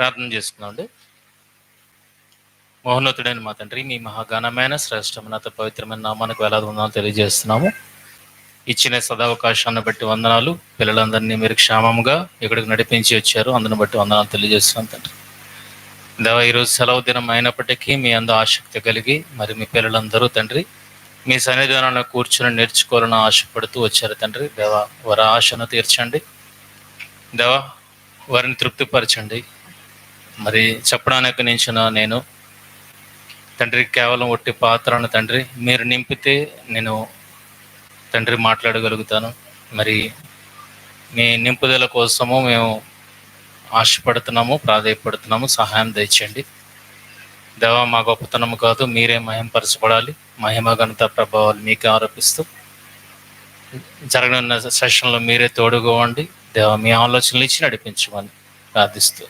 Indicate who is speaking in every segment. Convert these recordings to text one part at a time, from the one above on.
Speaker 1: ప్రార్థన చేసుకుందామండి. మహోన్నతుడైన మా తండ్రి, మీ మహాఘనమైన శ్రేష్టమైన పవిత్రమైన నామానికి వేలాది వందనాలు తెలియజేస్తున్నాము. ఇచ్చిన సదావకాశాన్ని బట్టి వందనాలు. పిల్లలందరినీ మీరు క్షేమంగా ఇక్కడికి నడిపించి వచ్చారు, అందుని బట్టి వందనాలు తెలియజేస్తున్నాం తండ్రి. దేవా, ఈరోజు సెలవు దినం అయినప్పటికీ మీ అందు ఆసక్తి కలిగి మరి మీ పిల్లలందరూ తండ్రి మీ సన్నిధానంలో కూర్చొని నేర్చుకోవాలని ఆశపడుతూ వచ్చారు తండ్రి. దేవా, వారి ఆశను తీర్చండి. దేవా, వారిని తృప్తిపరచండి. మరి చెప్పడానికి నేను తండ్రి కేవలం ఒట్టి పాత్రను తండ్రి మీరు నింపితే నేను తండ్రి మాట్లాడగలుగుతాను. మరి మీ నింపుదల కోసము మేము ఆశపడుతున్నాము, ప్రాధాయపడుతున్నాము. సహాయం దయచేయండి దేవా. మా గొప్పతనము కాదు, మీరే మహింపరచబడాలి. మహిమ ఘనత ప్రభావాలు మీకే ఆరోపిస్తూ జరగనున్న సెషన్లో మీరే తోడుకోవండి దేవా. మీ ఆలోచనలు ఇచ్చి నడిపించమని ప్రార్థిస్తూ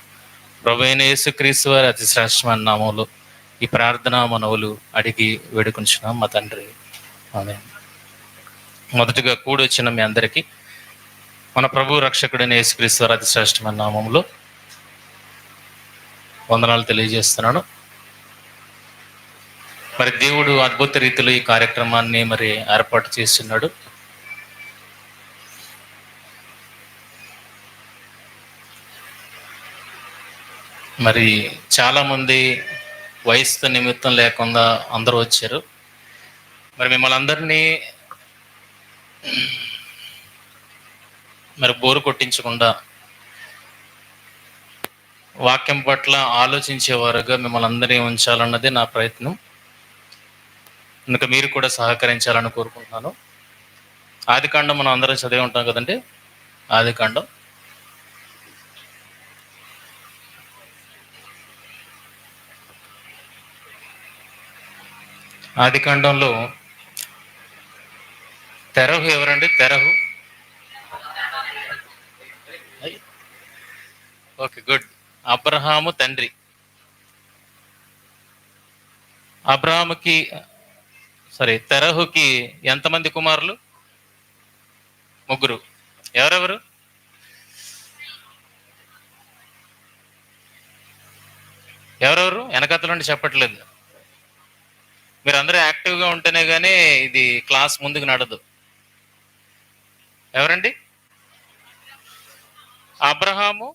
Speaker 1: ప్రభువైన యేసుక్రీస్తు వారి అతి శ్రేష్టమైన నామములో ఈ ప్రార్థన మనవులు అడిగి వేడుకొంచున్నాం మా తండ్రి, ఆమేన్. మొదటిగా కూడి వచ్చిన మీ అందరికీ మన ప్రభు రక్షకుడైన యేసుక్రీస్తు వారి అతి శ్రేష్టమైన నామములో వందనాలు తెలియజేస్తున్నాను. మరి దేవుడు అద్భుత రీతిలో ఈ కార్యక్రమాన్ని మరి ఏర్పాటు చేస్తున్నాడు. మరి చాలామంది వయసుతో నిమిత్తం లేకుండా అందరూ వచ్చారు. మరి మిమ్మల్ని అందరినీ మరి బోరు కొట్టించకుండా వాక్యం పట్ల ఆలోచించేవారుగా మిమ్మల్ని అందరినీ ఉంచాలన్నది నా ప్రయత్నం. అందుకే మీరు కూడా సహకరించాలని కోరుకుంటున్నాను. ఆదికాండం మనం అందరం చదివి ఉంటాం కదండి. ఆదికాండం ఆదికాండంలో తెరహు ఎవరండి? తెరహు, ఓకే, గుడ్. అబ్రహాము తండ్రి. తెరహుకి ఎంతమంది కుమారులు? ముగ్గురు. ఎవరెవరు? ఎవరెవరు? వెనకతల నుండి చెప్పట్లేదు. మీరు అందరూ యాక్టివ్గా ఉంటేనే కానీ ఇది క్లాస్ ముందుకు నడదు. ఎవరండి? అబ్రహాము,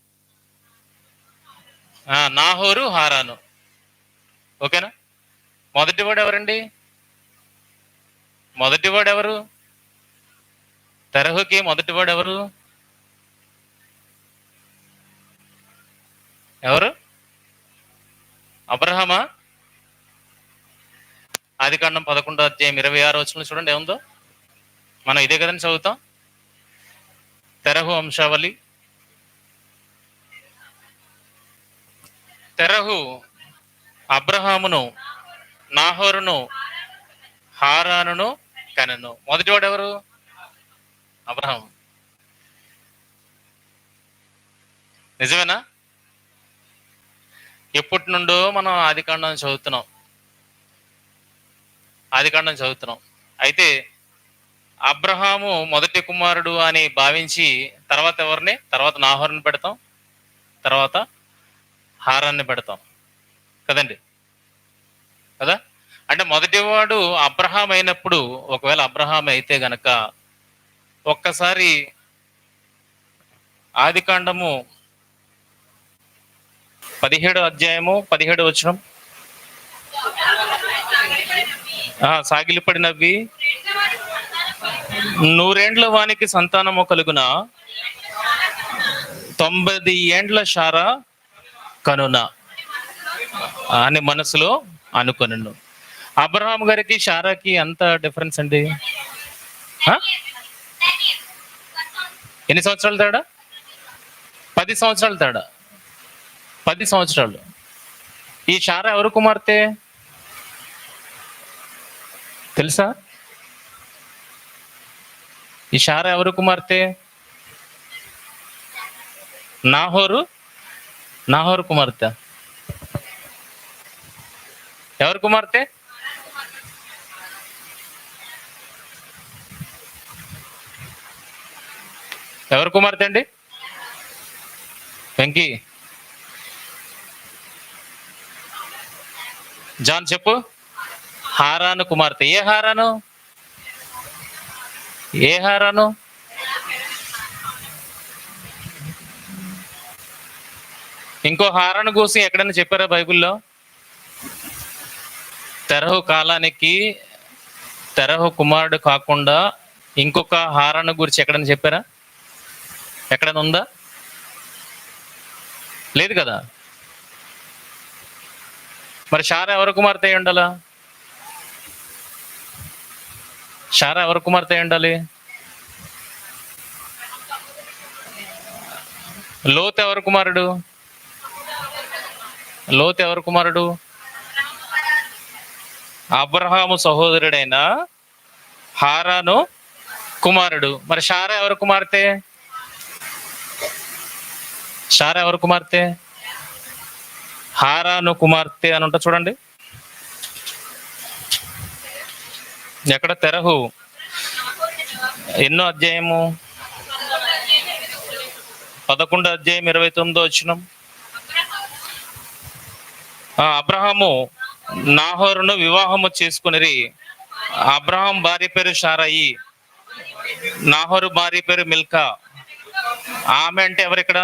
Speaker 1: నాహోరు, హారాను. ఓకేనా? మొదటివాడు ఎవరండి? మొదటివాడు ఎవరు? తెరహుకి మొదటివాడు ఎవరు? ఎవరు? అబ్రహామా? ఆదికాండం 11:26 చూడండి ఏముందో. మనం ఇదే కదండి చదువుతాం. తెరహు వంశావళి. తెరహు అబ్రహామును, నాహోరును, హారానును కనెను. మొదటివాడు ఎవరు? అబ్రహాం. నిజమేనా? ఎప్పటి నుండో మనం ఆదికాండం చదువుతున్నాం. అయితే అబ్రహాము మొదటి కుమారుడు అని భావించి తర్వాత ఎవరిని? తర్వాత నాహోరుని పెడతాం, తర్వాత హారాన్ని పెడతాం కదండి. కదా? అంటే మొదటివాడు అబ్రహాం అయినప్పుడు, ఒకవేళ అబ్రహాం అయితే గనక ఒక్కసారి ఆదికాండము 17 సాగిలిపడినవి 100 వానికి సంతానము కలుగున 90 ఏండ్ల షారా కనున అని మనసులో అనుకొనెను. అబ్రహాం గారికి షారాకి ఎంత డిఫరెన్స్ అండి? ఎన్ని సంవత్సరాలు తేడా? 10 సంవత్సరాలు తేడా. 10 సంవత్సరాలు. ఈ షారా ఎవరు కుమార్తె తెలుసా? ఈ షారా ఎవరు కుమార్తె? నాహోరు కుమార్తె. ఎవరు కుమార్తె? ఎవరు కుమార్తె అండి? వెంకీ, జాన్ చెప్పు. హారాను కుమార్తె. ఏ హారాను? ఏ హారాను? ఇంకో హారాను గురించి ఎక్కడైనా చెప్పారా బైబిల్లో? తెరహు కాలానికి తెరహు కుమారుడు కాకుండా ఇంకొక హారాను గురించి ఎక్కడైనా చెప్పారా? ఎక్కడైనా ఉందా? లేదు కదా. మరి షారా ఎవరి కుమార్తె అయి ఉండాలా? షారా ఎవరి కుమార్తె అయి ఉండాలి? లోతు ఎవరి కుమారుడు? లోతు ఎవరి కుమారుడు? అబ్రహాము సహోదరుడైన హారాను కుమారుడు. మరి షారా ఎవరి కుమార్తె? షారా ఎవరి కుమార్తె? హారాను కుమార్తె అని ఉంటా చూడండి. ఎక్కడ? తెరహు ఎన్నో అధ్యాయము? 11 అధ్యాయం 29 వచనం. అబ్రహాము నాహోరును వివాహము చేసుకుని, అబ్రహాం భార్య పేరు షారాయి, నాహోరు భార్య పేరు మిల్కా. ఆమె అంటే ఎవరు ఇక్కడ?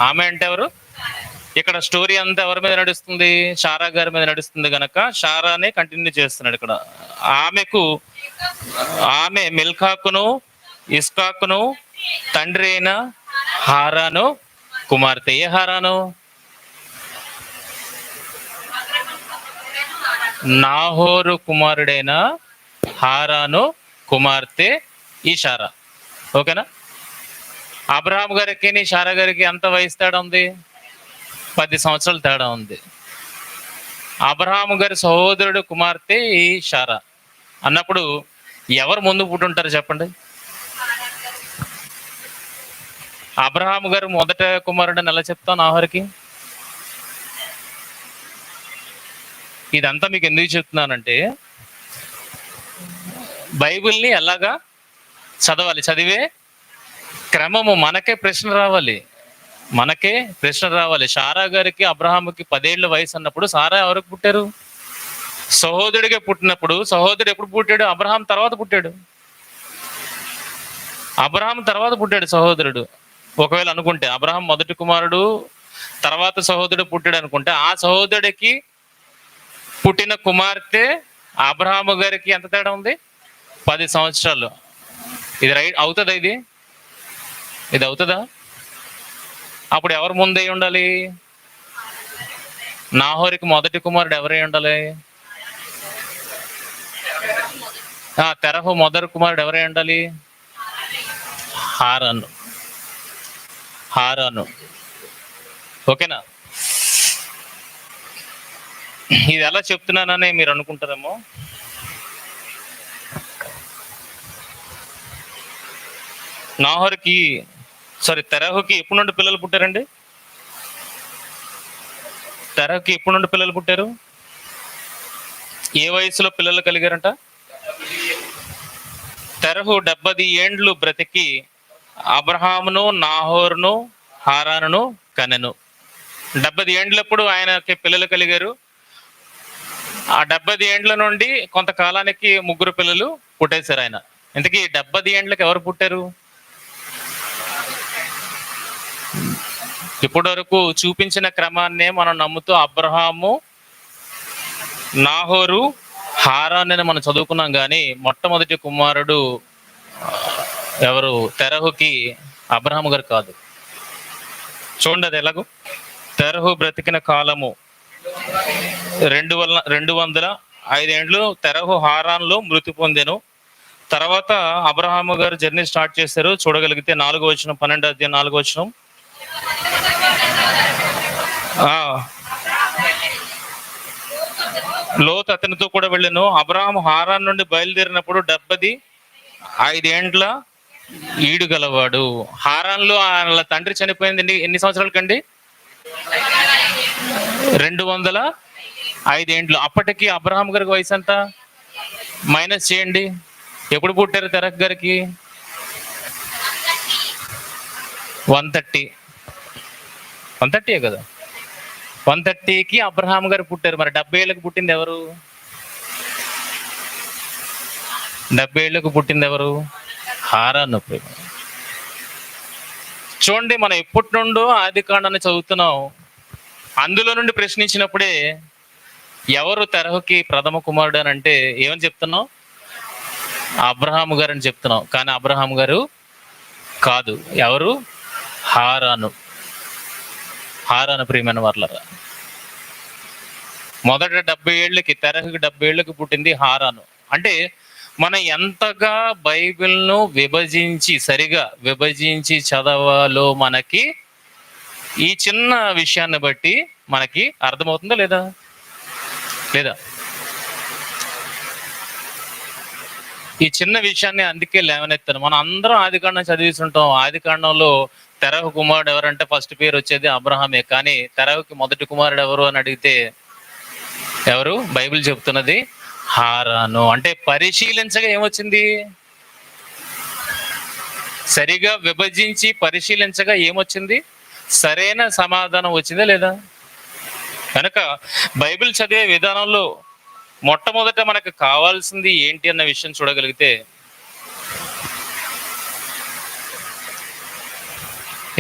Speaker 1: ఆమె అంటే ఎవరు? ఇక్కడ స్టోరీ అంతా ఎవరి మీద నడుస్తుంది? షారా గారి మీద నడుస్తుంది గనక షారానే కంటిన్యూ చేస్తున్నాడు ఇక్కడ. ఆమె మిల్కాకును ఇస్కాకును తండ్రి అయిన హారాను కుమార్తె. ఏ హారాను? నాహోరు కుమారుడైన హారాను కుమార్తె ఈ షారా. ఓకేనా? అబ్రహాం గారికి షారా గారికి ఎంత వయసు తేడా ఉంది? 10 సంవత్సరాలు తేడా ఉంది. అబ్రహాం గారి సహోదరుడు కుమార్తె ఈ షారా అన్నప్పుడు ఎవరు ముందు పుట్టుంటారు చెప్పండి? అబ్రహాం గారు మొదట కుమారుడు అని ఎలా చెప్తాను నాహోరుకి? ఇదంతా మీకు ఎందుకు చెప్తున్నానంటే, బైబిల్ని ఎలాగా చదవాలి, చదివే క్రమము మనకే ప్రశ్న రావాలి. షారా గారికి అబ్రహాముకి 10 ఏళ్ల వయసు అన్నప్పుడు సారా ఎవరికి పుట్టారు? సహోదరుడిగా పుట్టినప్పుడు. సహోదరుడు ఎప్పుడు పుట్టాడు? అబ్రహాం తర్వాత పుట్టాడు సహోదరుడు. ఒకవేళ అనుకుంటే అబ్రహాం మొదటి కుమారుడు తర్వాత సహోదరుడు పుట్టాడు అనుకుంటే, ఆ సహోదరుడికి పుట్టిన కుమార్తె అబ్రహాము గారికి ఎంత తేడా ఉంది? 10 సంవత్సరాలు. ఇది రైట్ అవుతుందా? ఇది అవుతుందా? అప్పుడు ఎవరు ముందే ఉండాలి? నాహోరికి మొదటి కుమారుడు ఎవరై ఉండాలి? తెరహు మొదటి కుమారుడు ఎవరై ఉండాలి? హారాను. ఓకేనా? ఇది ఎలా చెప్తున్నానని మీరు అనుకుంటారేమో. తెరహుకి ఎప్పుడు నుండి పిల్లలు పుట్టారండి? తెరహుకి ఎప్పుడు నుండి పిల్లలు పుట్టారు? ఏ వయసులో పిల్లలు కలిగారంట? తెరహు 70 ఏండ్లు బ్రతికి అబ్రహామును నాహోరును హారానును కనెను. 70 ఏండ్లప్పుడు ఆయనకి పిల్లలు కలిగారు. ఆ 70 ఏండ్ల నుండి కొంతకాలానికి 3 పిల్లలు పుట్టేశారు ఆయన. ఇంతకీ 70 ఏండ్లకి ఎవరు పుట్టారు? ఇప్పటి వరకు చూపించిన క్రమాన్నే మనం నమ్ముతూ అబ్రహాము, నాహోరు, హారాన్ అని మనం చదువుకున్నాం. కానీ మొట్టమొదటి కుమారుడు ఎవరు? తెరహుకి అబ్రహాము గారు కాదు. చూడండి అది ఎలాగో. తెరహు బ్రతికిన కాలము 205 ఏండ్లు. తెరహు హారాన్లో మృతి పొందెను. తర్వాత అబ్రహాము గారు జర్నీ స్టార్ట్ చేశారు. చూడగలిగితే 4వ వచనం, 12వ అధ్యాయం 4వ వచనం. లోతు అతనితో కూడా వెళ్ళాను. అబ్రహాము హారాన్ నుండి బయలుదేరినప్పుడు 75 ఏండ్ల ఈడు గలవాడు. హారాన్లో వాళ్ళ తండ్రి చనిపోయింది ఎన్ని సంవత్సరాలకండి? 205 ఏండ్లు. అప్పటికి అబ్రహాం గారికి వయసు ఎంత? మైనస్ చేయండి. ఎప్పుడు పుట్టారు తెరహు గారికి? 130 కదా. 130కి అబ్రహాం గారు పుట్టారు. మరి 70 ఏళ్ళకి పుట్టింది ఎవరు? 70 ఏళ్ళకు పుట్టింది ఎవరు? హారాను ప్రేమ. చూడండి, మనం ఎప్పటి నుండో ఆది కాండాన్ని చదువుతున్నాం. అందులో నుండి ప్రశ్నించినప్పుడే ఎవరు తెరహుకి ప్రథమ కుమారుడు అని అంటే ఏమని చెప్తున్నాం? అబ్రహాము గారు అని చెప్తున్నాం. కానీ అబ్రహాం గారు కాదు. ఎవరు? హారాను. హారాను ప్రియమైన వాళ్ళరా, మొదట 70 ఏళ్ళకి, తెరహుకి 70 ఏళ్ళకి పుట్టింది హారాను. అంటే మనం ఎంతగా బైబిల్ను సరిగా విభజించి చదవాలో మనకి ఈ చిన్న విషయాన్ని బట్టి మనకి అర్థమవుతుందా లేదా? ఈ చిన్న విషయాన్ని అందుకే లేవనెత్తాను. మనం అందరం ఆదికాండం చదివిస్తుంటాం. ఆదికాండంలో తెరహు కుమారుడు ఎవరంటే ఫస్ట్ పేరు వచ్చేది అబ్రహామే. కానీ తెరహుకి మొదటి కుమారుడు ఎవరు అని అడిగితే ఎవరు? బైబిల్ చెప్తున్నది హారాను. అంటే పరిశీలించగా ఏమొచ్చింది? సరిగా విభజించి పరిశీలించగా ఏమొచ్చింది? సరైన సమాధానం వచ్చిందా లేదా? కనుక బైబిల్ చదివే విధానంలో మొట్టమొదట మనకు కావాల్సింది ఏంటి అన్న విషయం చూడగలిగితే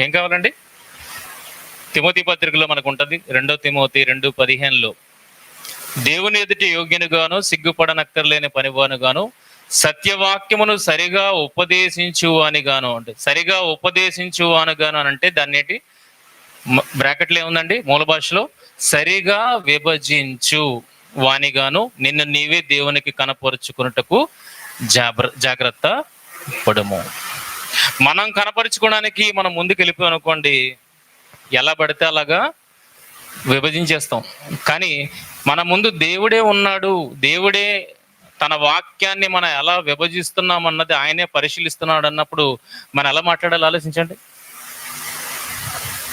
Speaker 1: ఏం కావాలండి? తిమోతి పత్రికలో మనకు ఉంటుంది, 2 తిమోతి 2:15లో దేవుని ఎదుటి యోగ్యునిగాను సిగ్గుపడనక్కర్లేని పనివానుగాను సత్యవాక్యమును సరిగా ఉపదేశించువానిగాను. అంటే సరిగా ఉపదేశించువానుగాను అని అంటే దాన్ని ఏంటి బ్రాకెట్లో ఏముందండి? మూల భాషలో సరిగా విభజించు వానిగాను నిన్ను నీవే దేవునికి కనపరుచుకున్నటకు జాగ్రత్త పడము. మనం కనపరుచుకోవడానికి మనం ముందుకు వెళ్ళిపోయాం అనుకోండి, ఎలా పడితే అలాగా విభజించేస్తాం. కానీ మన ముందు దేవుడే ఉన్నాడు. దేవుడే తన వాక్యాన్ని మనం ఎలా విభజిస్తున్నాం అన్నది ఆయనే పరిశీలిస్తున్నాడు అన్నప్పుడు మనం ఎలా మాట్లాడాలి ఆలోచించండి.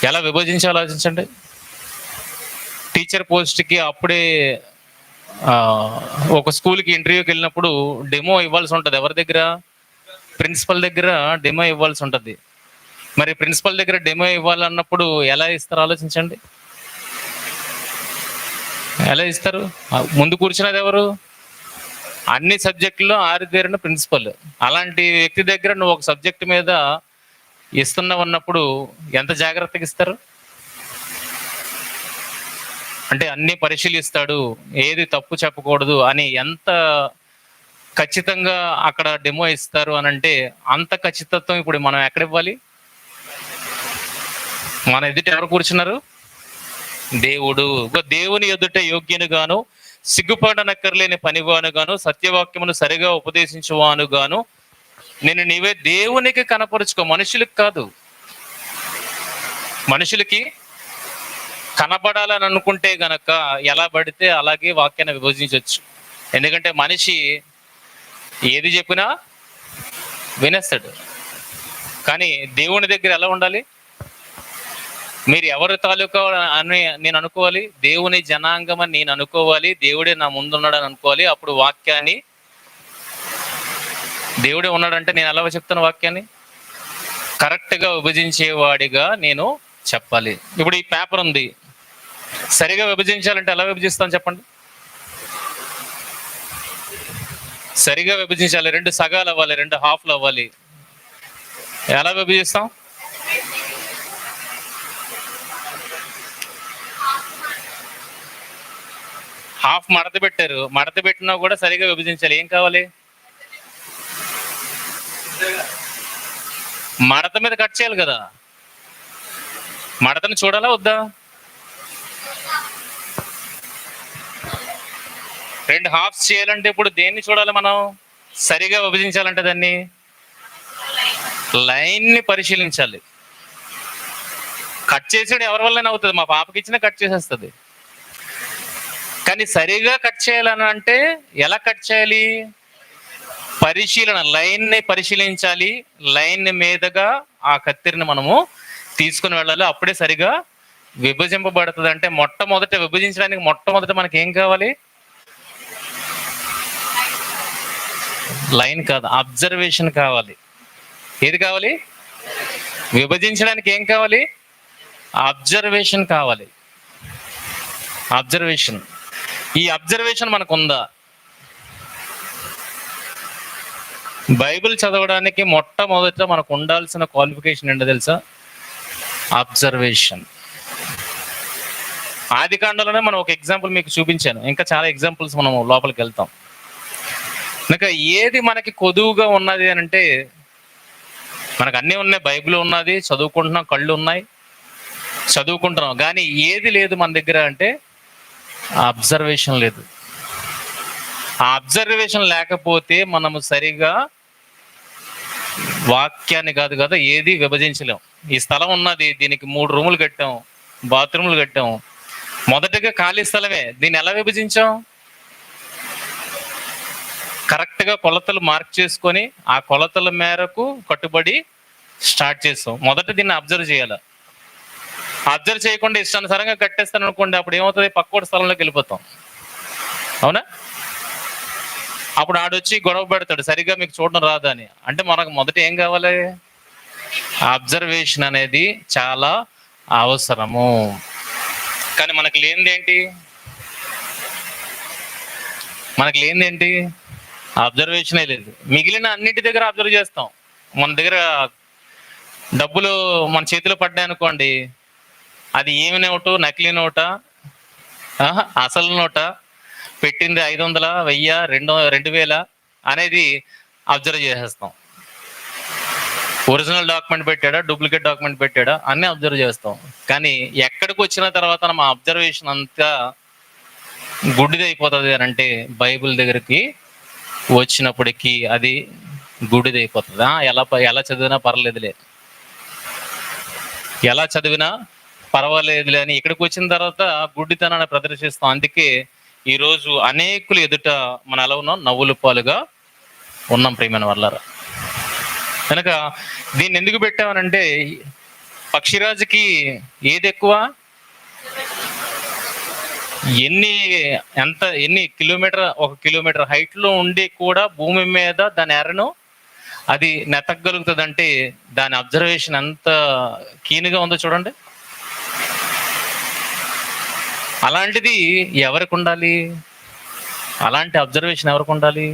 Speaker 1: ఎలా విభజించాలో ఆలోచించండి. టీచర్ పోస్ట్కి అప్పుడే ఒక స్కూల్కి ఇంటర్వ్యూకి వెళ్ళినప్పుడు డెమో ఇవ్వాల్సి ఉంటుంది. ఎవరి దగ్గర? ప్రిన్సిపల్ దగ్గర డెమో ఇవ్వాల్సి ఉంటుంది. మరి ప్రిన్సిపల్ దగ్గర డెమో ఇవ్వాలన్నప్పుడు ఎలా ఇస్తారు ఆలోచించండి. ఎలా ఇస్తారు? ముందు కూర్చున్నది ఎవరు? అన్ని సబ్జెక్టుల్లో ఆరితేరిన ప్రిన్సిపల్. అలాంటి వ్యక్తి దగ్గర నువ్వు ఒక సబ్జెక్ట్ మీద ఇస్తున్నావన్నప్పుడు ఎంత జాగ్రత్తగా ఇస్తారు? అంటే అన్ని పరిశీలిస్తాడు, ఏది తప్పు చెప్పకూడదు అని ఎంత ఖచ్చితంగా అక్కడ డెమో ఇస్తారు అని అంటే అంత ఖచ్చితత్వం ఇప్పుడు మనం ఎక్కడ ఇవ్వాలి? మన ఎదుట ఎవరు కూర్చున్నారు? దేవుడు. దేవుని ఎదుట యోగ్యునిగాను సిగ్గుపడనక్కర్లేని పనివానుగాను సత్యవాక్యమును సరిగా ఉపదేశించువానుగాను నేను నీవే దేవునికి కనపరుచుకో. మనుషులకు కాదు. మనుషులకి కనబడాలని అనుకుంటే గనక ఎలా పడితే అలాగే వాక్యాన్ని విభజించవచ్చు. ఎందుకంటే మనిషి ఏది చెప్పినా వినేస్తాడు. కానీ దేవుని దగ్గర ఎలా ఉండాలి? మీరు ఎవరి తాలూకా అని నేను అనుకోవాలి? దేవుని జనాంగం అని నేను అనుకోవాలి. దేవుడే నా ముందున్నాడని అనుకోవాలి. అప్పుడు వాక్యాన్ని దేవుడే ఉన్నాడంటే నేను ఎలా చెప్తాను? వాక్యాన్ని కరెక్ట్గా విభజించేవాడిగా నేను చెప్పాలి. ఇప్పుడు ఈ పేపర్ ఉంది, సరిగా విభజించాలంటే ఎలా విభజిస్తాను చెప్పండి? సరిగా విభజించాలి. 2 సగాలు అవ్వాలి, 2 హాఫ్లు అవ్వాలి. ఎలా విభజిస్తాం? హాఫ్ మడత పెట్టారు, మడత పెట్టినా కూడా సరిగా విభజించాలి. ఏం కావాలి? మడత మీద కట్ చేయాలి కదా. మడతను చూడాలా వద్దా? 2 హాఫ్స్ చేయాలంటే ఇప్పుడు దేన్ని చూడాలి మనం? సరిగా విభజించాలంటే దాన్ని లైన్ని పరిశీలించాలి. కట్ చేసాడు ఎవరి వల్లనే అవుతుంది. మా పాపకి ఇచ్చినా కట్ చేసేస్తుంది. కానీ సరిగా కట్ చేయాలని అంటే ఎలా కట్ చేయాలి? పరిశీలన, లైన్ని పరిశీలించాలి. లైన్ మీదుగా ఆ కత్తిరిని మనము తీసుకుని వెళ్ళాలి. అప్పుడే సరిగా విభజింపబడుతుంది. అంటే విభజించడానికి మొట్టమొదట మనకి ఏం కావాలి? లైన్ కాదు, అబ్జర్వేషన్ కావాలి. ఏది కావాలి? విభజించడానికి ఏం కావాలి? అబ్జర్వేషన్ కావాలి. అబ్జర్వేషన్. ఈ అబ్జర్వేషన్ మనకు ఉందా? బైబిల్ చదవడానికి మొట్టమొదట మనకు ఉండాల్సిన క్వాలిఫికేషన్ ఏంటో తెలుసా? అబ్జర్వేషన్. ఆది కాండంలోనే మనం ఒక ఎగ్జాంపుల్ మీకు చూపించాను, ఇంకా చాలా ఎగ్జాంపుల్స్ మనం లోపలికి వెళ్తాం. ఇంకా ఏది మనకి కొదువుగా ఉన్నది అని అంటే, మనకు అన్నీ ఉన్నాయి, బైబిల్ ఉన్నది, చదువుకుంటున్నాం, కళ్ళు ఉన్నాయి, చదువుకుంటున్నాం, కానీ ఏది లేదు మన దగ్గర అంటే అబ్జర్వేషన్ లేదు. ఆ అబ్జర్వేషన్ లేకపోతే మనము సరిగా వాక్యాన్ని కాదు కదా ఏది విభజించలేం. ఈ స్థలం ఉన్నది, దీనికి 3 రూములు కట్టాం, బాత్రూములు కట్టాం, మొదటగా ఖాళీ స్థలమే, దీన్ని ఎలా విభజించాం? కరెక్ట్గా కొలతలు మార్క్ చేసుకొని ఆ కొలతల మేరకు కట్టుబడి స్టార్ట్ చేస్తాం. మొదట దీన్ని అబ్జర్వ్ చేయాలి. అబ్జర్వ్ చేయకుండా ఇష్టానుసారంగా కట్టేస్తాను అనుకోండి, అప్పుడు ఏమవుతుంది? పక్కోటి స్థలంలోకి వెళ్ళిపోతాం. అవునా? అప్పుడు ఆడొచ్చి గొడవ పెడతాడు, సరిగ్గా మీకు చూడడం రాదా అని. అంటే మనకు మొదట ఏం కావాలి? అబ్జర్వేషన్ అనేది చాలా అవసరము. కానీ మనకు లేనిదేంటి? అబ్జర్వేషనే లేదు. మిగిలిన అన్నింటి దగ్గర అబ్జర్వ్ చేస్తాం. మన దగ్గర డబ్బులు మన చేతిలో పడ్డాయి అనుకోండి, అది ఏమి నోటు, నకిలీ నోటా, అసలు నోటా, పెట్టింది 500, 1000, 2000 అనేది అబ్జర్వ్ చేసేస్తాం. ఒరిజినల్ డాక్యుమెంట్ పెట్టాడా, డూప్లికేట్ డాక్యుమెంట్ పెట్టాడా అన్నీ అబ్జర్వ్ చేస్తాం. కానీ ఎక్కడికి వచ్చిన తర్వాత మా అబ్జర్వేషన్ అంతా గుడ్డిది అయిపోతుంది అని అంటే, బైబిల్ దగ్గరికి వచ్చినప్పటికీ అది గుడ్డిది అయిపోతుంది. ఎలా చదివినా పర్లేదులే, అని ఇక్కడికి వచ్చిన తర్వాత గుడ్డితనాన్ని ప్రదర్శిస్తాం. అందుకే ఈరోజు అనేకులు ఎదుట మనం ఎలా ఉన్నాం? నవ్వుల పాలుగా ఉన్నాం ప్రియమైన వాళ్ళారా. కనుక దీన్ని ఎందుకు పెట్టామనంటే, పక్షిరాజుకి ఏది ఎక్కువ? ఎన్ని కిలోమీటర్, 1 కిలోమీటర్ హైట్ లో ఉండి కూడా భూమి మీద దాని ఎరను అది నెతకగలుగుతుంది అంటే దాని అబ్జర్వేషన్ ఎంత కీన్గా ఉందో చూడండి. అలాంటిది ఎవరికి ఉండాలి? అలాంటి అబ్జర్వేషన్ ఎవరికి ఉండాలి?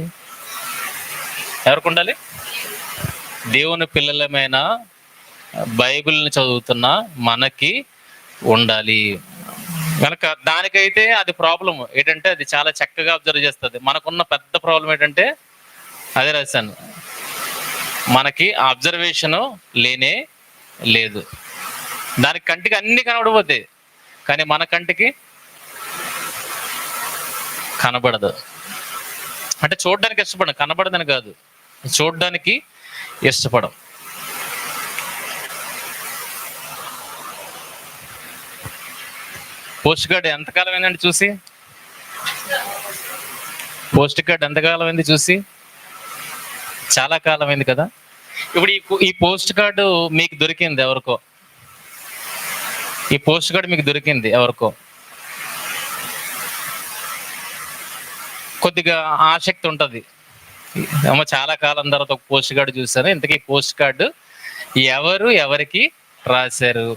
Speaker 1: దేవుని పిల్లలమైన బైబిల్ని చదువుతున్న మనకి ఉండాలి. కనుక దానికైతే అది ప్రాబ్లం ఏంటంటే, అది చాలా చక్కగా అబ్జర్వ్ చేస్తుంది. మనకున్న పెద్ద ప్రాబ్లం ఏంటంటే, అదే రాశాను, మనకి అబ్జర్వేషను లేనే లేదు. దానికి కంటికి అన్ని కనబడిపోతాయి, కానీ మన కంటికి కనబడదు. అంటే చూడడానికి ఇష్టపడం, కనబడదని కాదు, చూడడానికి ఇష్టపడం. పోస్ట్ కార్డ్ ఎంతకాలం అయిందండి చూసి? చాలా కాలం అయింది కదా. ఇప్పుడు ఈ పోస్ట్ కార్డు మీకు దొరికింది ఎవరికో, కొద్దిగా ఆసక్తి ఉంటుంది. ఏమో చాలా కాలం తర్వాత ఒక పోస్ట్ కార్డు చూసాను, ఇంతకీ పోస్ట్ కార్డు ఎవరికి రాశారు?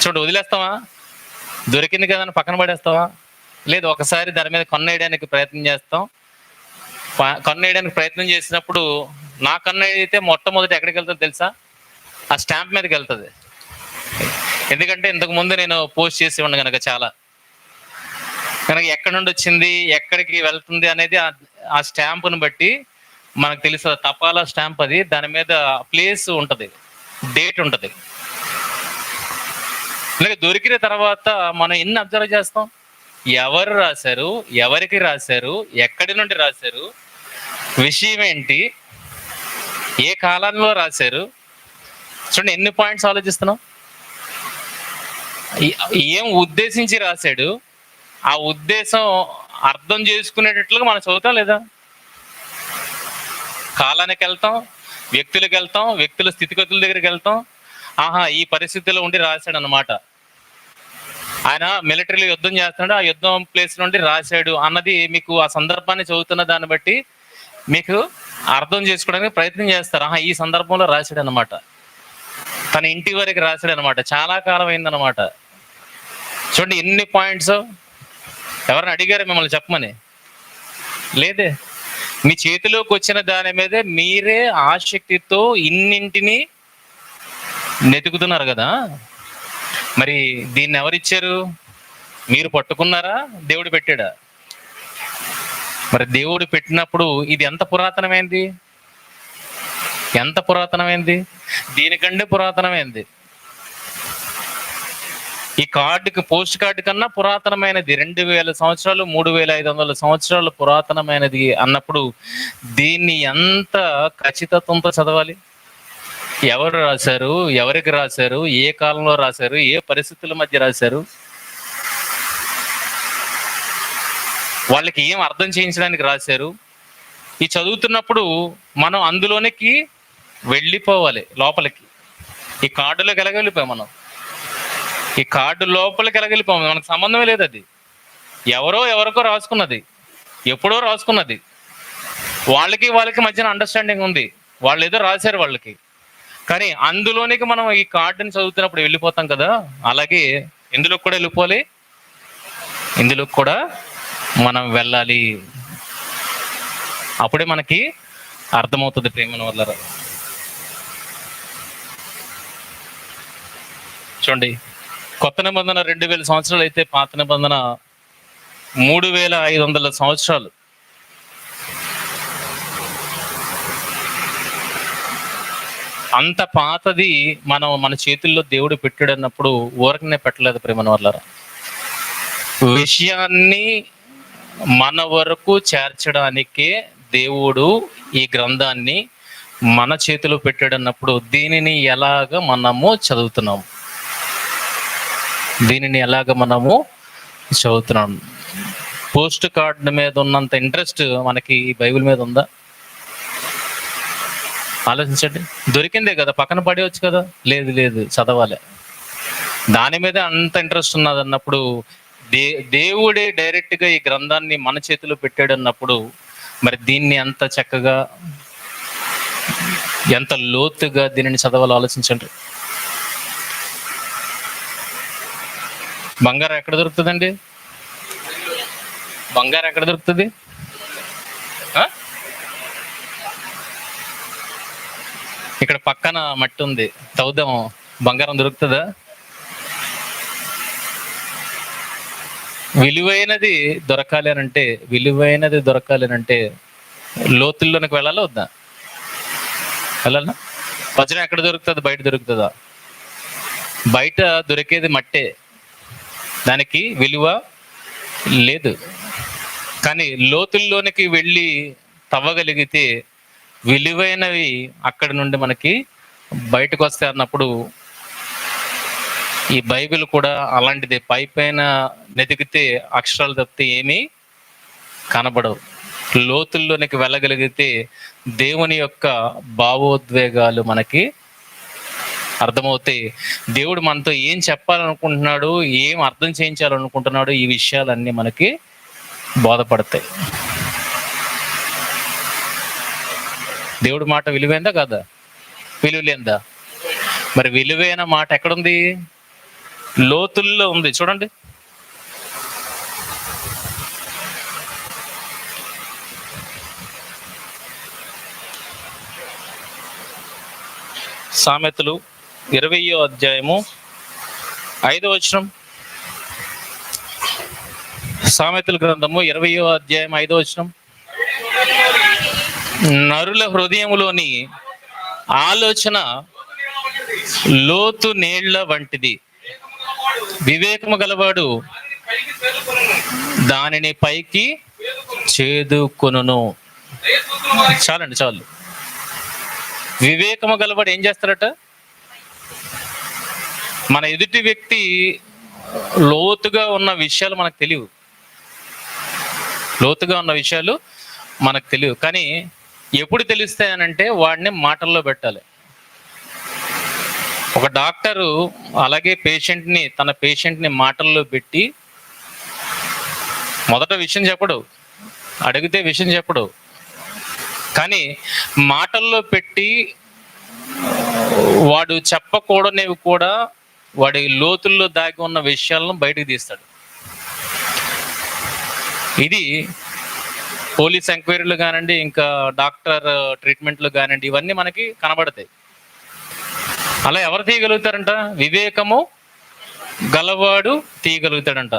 Speaker 1: చూడు, వదిలేస్తావా? దొరికింది కదా అని పక్కన పడేస్తావా? లేదు, ఒకసారి దాని మీద కన్నేయడానికి ప్రయత్నం చేస్తాం. కన్నేయడానికి ప్రయత్నం చేసినప్పుడు నా కన్ను అయితే మొట్టమొదటి ఎక్కడికి వెళ్తుంది తెలుసా? ఆ స్టాంప్ మీదకి వెళ్తుంది. ఎందుకంటే ఇంతకు ముందు నేను పోస్ట్ చేసి ఉండ కనుక ఎక్కడి నుండి వచ్చింది, ఎక్కడికి వెళ్తుంది అనేది ఆ స్టాంపును బట్టి మనకు తెలుసు. తపాలా స్టాంప్ అది, దాని మీద ప్లేస్ ఉంటుంది, డేట్ ఉంటుంది. అలాగే దొరికిన తర్వాత మనం ఎన్ని అబ్జర్వ్ చేస్తాం? ఎవరు రాశారు, ఎవరికి రాశారు, ఎక్కడి నుండి రాశారు, విషయం ఏంటి, ఏ కాలంలో రాశారు. చూడండి, ఎన్ని పాయింట్స్ ఆలోచిస్తున్నాం. ఏం ఉద్దేశించి రాశాడు, ఆ ఉద్దేశం అర్థం చేసుకునేటట్లుగా మనం చదువుతాం లేదా? కాలానికి వెళ్తాం, వ్యక్తులకు వెళ్తాం, వ్యక్తుల స్థితిగతుల దగ్గరికి వెళ్తాం. ఈ పరిస్థితిలో ఉండి రాశాడు అనమాట. ఆయన మిలిటరీలో యుద్ధం చేస్తున్నాడు, ఆ యుద్ధం ప్లేస్ నుండి రాశాడు అన్నది మీకు ఆ సందర్భాన్ని చదువుతున్న దాన్ని బట్టి మీకు అర్థం చేసుకోవడానికి ప్రయత్నం చేస్తారు. ఈ సందర్భంలో రాశాడు అనమాట, తన ఇంటి వరకు రాశాడు అనమాట, చాలా కాలం అయిందనమాట. చూడండి ఎన్ని పాయింట్స్. ఎవరైనా అడిగారా మిమ్మల్ని చెప్పమని? లేదే. మీ చేతిలోకి వచ్చిన దాని మీదే మీరే ఆసక్తితో ఇన్నింటిని నెతుకుతున్నారు కదా. మరి దీన్ని ఎవరిచ్చారు? మీరు పట్టుకున్నారా, దేవుడు పెట్టాడా? మరి దేవుడు పెట్టినప్పుడు ఇది ఎంత పురాతనమైంది, ఎంత పురాతనమైంది, దీనికంటే పురాతనమైంది. ఈ కార్డుకి, పోస్ట్ కార్డు కన్నా పురాతనమైనది 2000 సంవత్సరాలు, 3500 సంవత్సరాలు పురాతనమైనది అన్నప్పుడు దీన్ని ఎంత ఖచ్చితత్వంతో చదవాలి? ఎవరు రాశారు, ఎవరికి రాశారు, ఏ కాలంలో రాశారు, ఏ పరిస్థితుల మధ్య రాశారు, వాళ్ళకి ఏం అర్థం చేయించడానికి రాశారు? ఈ చదువుతున్నప్పుడు మనం అందులోనికి వెళ్ళిపోవాలి, లోపలికి. ఈ కార్డులోకి వెళ్ళగలిపోయాం మనం, ఈ కార్డు లోపలికి వెళ్ళగలిపోయాం. మనకు సంబంధమే లేదు. అది ఎవరికో రాసుకున్నది, ఎప్పుడో రాసుకున్నది. వాళ్ళకి మధ్యన అండర్స్టాండింగ్ ఉంది, వాళ్ళు ఏదో రాశారు వాళ్ళకి. కానీ అందులోనికి మనం ఈ కార్డుని చదువుతున్నప్పుడు వెళ్ళిపోతాం కదా. అలాగే ఇందులోకి కూడా వెళ్ళిపోవాలి, ఇందులోకి కూడా మనం వెళ్ళాలి. అప్పుడే మనకి అర్థమవుతుంది ప్రేమ వల్ల. చూడండి, కొత్త నిబంధన 2000 సంవత్సరాలు అయితే పాత నిబంధన 3500 సంవత్సరాలు. అంత పాతది మన చేతుల్లో దేవుడు పెట్టాడన్నప్పుడు ఊరకనే పెట్టలేదు ప్రేమ వల్ల. విషయాన్ని మన వరకు చేర్చడానికే దేవుడు ఈ గ్రంథాన్ని మన చేతిలో పెట్టాడన్నప్పుడు దీనిని ఎలాగ మనము చదువుతున్నాం, దీనిని ఎలాగ మనము చదువుతున్నాం. పోస్ట్ కార్డు మీద ఉన్నంత ఇంట్రెస్ట్ మనకి ఈ బైబిల్ మీద ఉందా? ఆలోచించండి. దొరికిందే కదా, పక్కన పడేయచ్చు కదా. లేదు, చదవాలి. దాని మీద అంత ఇంట్రెస్ట్ ఉన్నది అన్నప్పుడు దేవుడే డైరెక్ట్గా ఈ గ్రంథాన్ని మన చేతిలో పెట్టాడు అన్నప్పుడు మరి దీన్ని ఎంత చక్కగా, ఎంత లోతుగా దీనిని చదవాలో ఆలోచించండి. బంగారం ఎక్కడ దొరుకుతుందండి? బంగారం ఎక్కడ దొరుకుతుంది? ఇక్కడ పక్కన మట్టి ఉంది, తవ్వుదాం. బంగారం దొరుకుతుందా? విలువైనది దొరకాలి అంటే లోతుల్లోనికి వెళ్ళాలా వద్దా? వెళ్ళాలా? వజ్రం ఎక్కడ దొరుకుతుంది? బయట దొరుకుతుందా? బయట దొరికేది మట్టే, దానికి విలువ లేదు. కానీ లోతుల్లోనికి వెళ్ళి తవ్వగలిగితే విలువైనవి అక్కడి నుండి మనకి బయటకు వస్తాయి అన్నప్పుడు ఈ బైబిల్ కూడా అలాంటిదే. పైన నెతికితే అక్షరాలు తప్పితే ఏమీ కనబడవు. లోతుల్లోనికి వెళ్ళగలిగితే దేవుని యొక్క భావోద్వేగాలు మనకి అర్థమవుతాయి. దేవుడు మనతో ఏం చెప్పాలనుకుంటున్నాడు, ఏం అర్థం చేయించాలనుకుంటున్నాడు, ఈ విషయాలన్నీ మనకి బోధపడతాయి. దేవుడి మాట విలువైందా కాదా? విలువలేందా? మరి విలువైన మాట ఎక్కడుంది? లోతుల్లో ఉంది. చూడండి, సామెతలు 20వ అధ్యాయము 5వ వచనం. సామెతల గ్రంథము 20వ అధ్యాయం 5వ వచనం. నరుల హృదయములోని ఆలోచన లోతు నీళ్ల వంటిది, వివేకము గలవాడు దానిని పైకి చేదుకొనును. చాలు. వివేకము గలవాడు ఏం చేస్తారట? మన ఎదుటి వ్యక్తి లోతుగా ఉన్న విషయాలు మనకు తెలియవు, కానీ ఎప్పుడు తెలుస్తాయనంటే వాడిని మాటల్లో పెట్టాలి. ఒక డాక్టరు అలాగే తన పేషెంట్ని మాటల్లో పెట్టి మొదట విషయం చెప్పడు, అడిగితే విషయం చెప్పడు, కానీ మాటల్లో పెట్టి వాడు చెప్పకూడనివి కూడా వాడి లోతుల్లో దాగి ఉన్న విషయాలను బయటకు తీస్తాడు. ఇది పోలీస్ ఎంక్వైరీలు కానివ్వండి, ఇంకా డాక్టర్ ట్రీట్మెంట్లు కానివ్వండి, ఇవన్నీ మనకి కనబడతాయి. అలా ఎవరు తీయగలుగుతారంట? వివేకము గలవాడు తీయగలుగుతాడంట.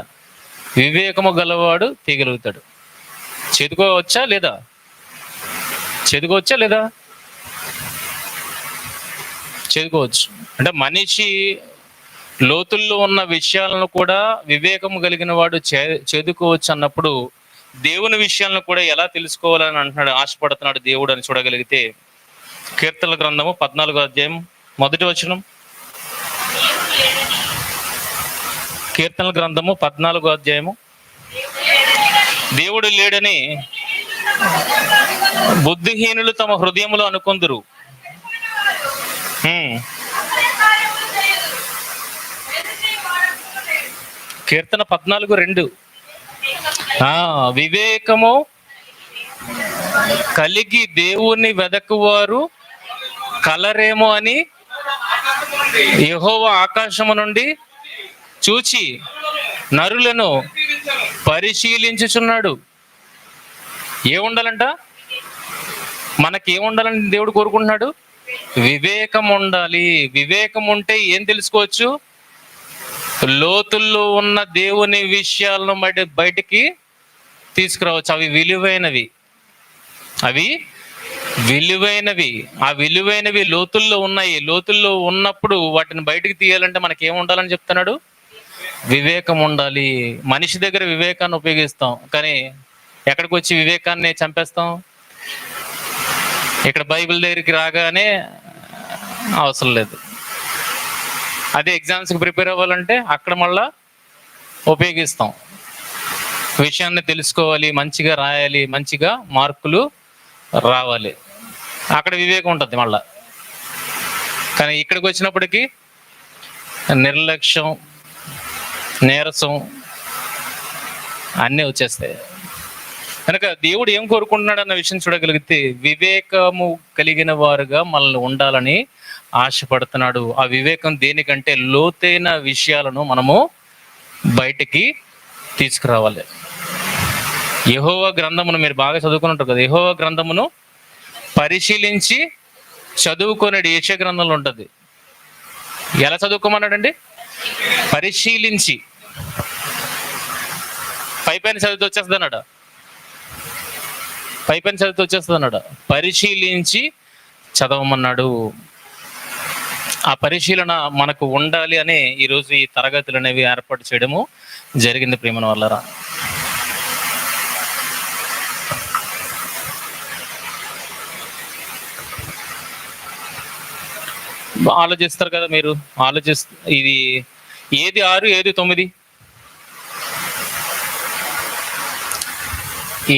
Speaker 1: వివేకము గలవాడు తీయగలుగుతాడు. చదువుకోవచ్చా లేదా? చదువుకోవచ్చా లేదా? చదువుకోవచ్చు. మనిషి లోతుల్లో ఉన్న విషయాలను కూడా వివేకము కలిగిన వాడు చదువుకోవచ్చు అన్నప్పుడు దేవుని విషయాలను కూడా ఎలా తెలుసుకోవాలని అంటున్నాడు, ఆశపడుతున్నాడు దేవుడు అని చూడగలిగితే, కీర్తనల గ్రంథము 14వ అధ్యాయం 1వ వచనం. కీర్తనల గ్రంథము 14వ అధ్యాయము. దేవుడు లేడని బుద్ధిహీనులు తమ హృదయములో అనుకొందురు. కీర్తన 14:2. వివేకము కలిగి దేవుణ్ణి వెదకువారు కలరేమో అని యెహోవా ఆకాశము నుండి చూచి నరులను పరిశీలించుచున్నాడు. ఏముండాలంట? మనకేముండాలని దేవుడు కోరుకుంటున్నాడు? వివేకం ఉండాలి. వివేకం ఉంటే ఏం తెలుసుకోవచ్చు? లోతుల్లో ఉన్న దేవుని విషయాలను బయటికి తీసుకురావచ్చు. అవి విలువైనవి. ఆ విలువైనవి లోతుల్లో ఉన్నాయి. లోతుల్లో ఉన్నప్పుడు వాటిని బయటికి తీయాలంటే మనకి ఏముండాలని చెప్తున్నాడు? వివేకం ఉండాలి. మనిషి దగ్గర వివేకాన్ని ఉపయోగిస్తాం, కానీ ఎక్కడికి వచ్చి వివేకాన్ని చంపేస్తాం? ఇక్కడ బైబిల్ దగ్గరికి రాగానే అవసరం లేదు. అదే ఎగ్జామ్స్కి ప్రిపేర్ అవ్వాలంటే అక్కడ మళ్ళా ఉపయోగిస్తాం. విషయాన్ని తెలుసుకోవాలి, మంచిగా రాయాలి, మంచిగా మార్కులు రావాలి, అక్కడ వివేకం ఉంటుంది మళ్ళా. కానీ ఇక్కడికి వచ్చినప్పటికీ నిర్లక్ష్యం, నీరసం అన్నీ వచ్చేస్తాయి. కనుక దేవుడు ఏం కోరుకుంటున్నాడు అన్న విషయం చూడగలిగితే, వివేకము కలిగిన వారుగా మనల్ని ఉండాలని ఆశపడుతున్నాడు. ఆ వివేకం దేనికంటే లోతైన విషయాలను మనము బయటికి తీసుకురావాలి. యెహోవా గ్రంథమును మీరు బాగా చదువుకుని ఉంటారు కదా, యెహోవా గ్రంథమును పరిశీలించి చదువుకునేది యెషయా గ్రంథంలో ఉంటుంది. ఎలా చదువుకోమన్నాడండి? పరిశీలించి. పైపైన చదివితే వచ్చేస్తుంది అన్నాడు. పరిశీలించి చదవమన్నాడు. ఆ పరిశీలన మనకు ఉండాలి అని ఈరోజు ఈ తరగతులు అనేవి ఏర్పాటు చేయడము జరిగింది. ప్రియమైన వాళ్ళరా, ఆలోచిస్తారు కదా మీరు, ఇది ఏది 6 ఏది 9?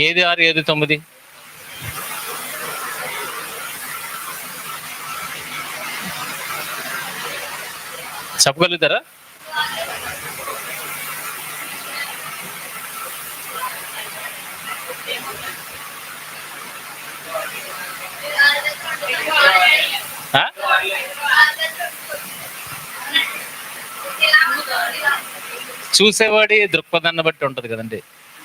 Speaker 1: ఏది 6 ఏది 9? చెప్పగలుగుతారా? చూసేవాడి దృక్పథాన్ని బట్టి ఉంటది కదండి.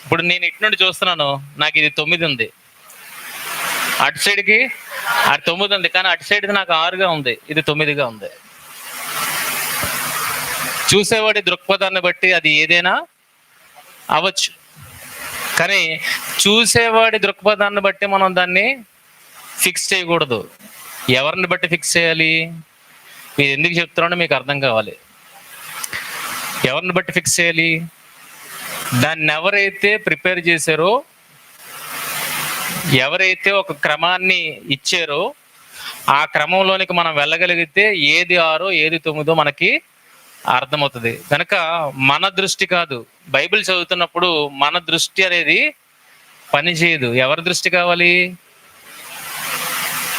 Speaker 1: ఇప్పుడు నేను ఇటు నుండి చూస్తున్నాను, నాకు ఇది 9 ఉంది, అటు సైడ్కి అది 9 ఉంది, కానీ అటు సైడ్కి నాకు 6గా ఉంది, ఇది 9గా ఉంది. చూసేవాడి దృక్పథాన్ని బట్టి అది ఏదైనా అవ్వచ్చు, కానీ చూసేవాడి దృక్పథాన్ని బట్టి మనం దాన్ని ఫిక్స్ చేయకూడదు. ఎవరిని బట్టి ఫిక్స్ చేయాలి? మీరు ఎందుకు చెప్తున్నాడో మీకు అర్థం కావాలి. ఎవరిని బట్టి ఫిక్స్ చేయాలి? దాన్ని ఎవరైతే ప్రిపేర్ చేశారో, ఎవరైతే ఒక క్రమాన్ని ఇచ్చారో, ఆ క్రమంలోనికి మనం వెళ్ళగలిగితే ఏది 6 ఏది 9 మనకి అర్థమవుతుంది. కనుక మన దృష్టి కాదు, బైబిల్ చదువుతున్నప్పుడు మన దృష్టి అనేది పనిచేయదు. ఎవరి దృష్టి కావాలి?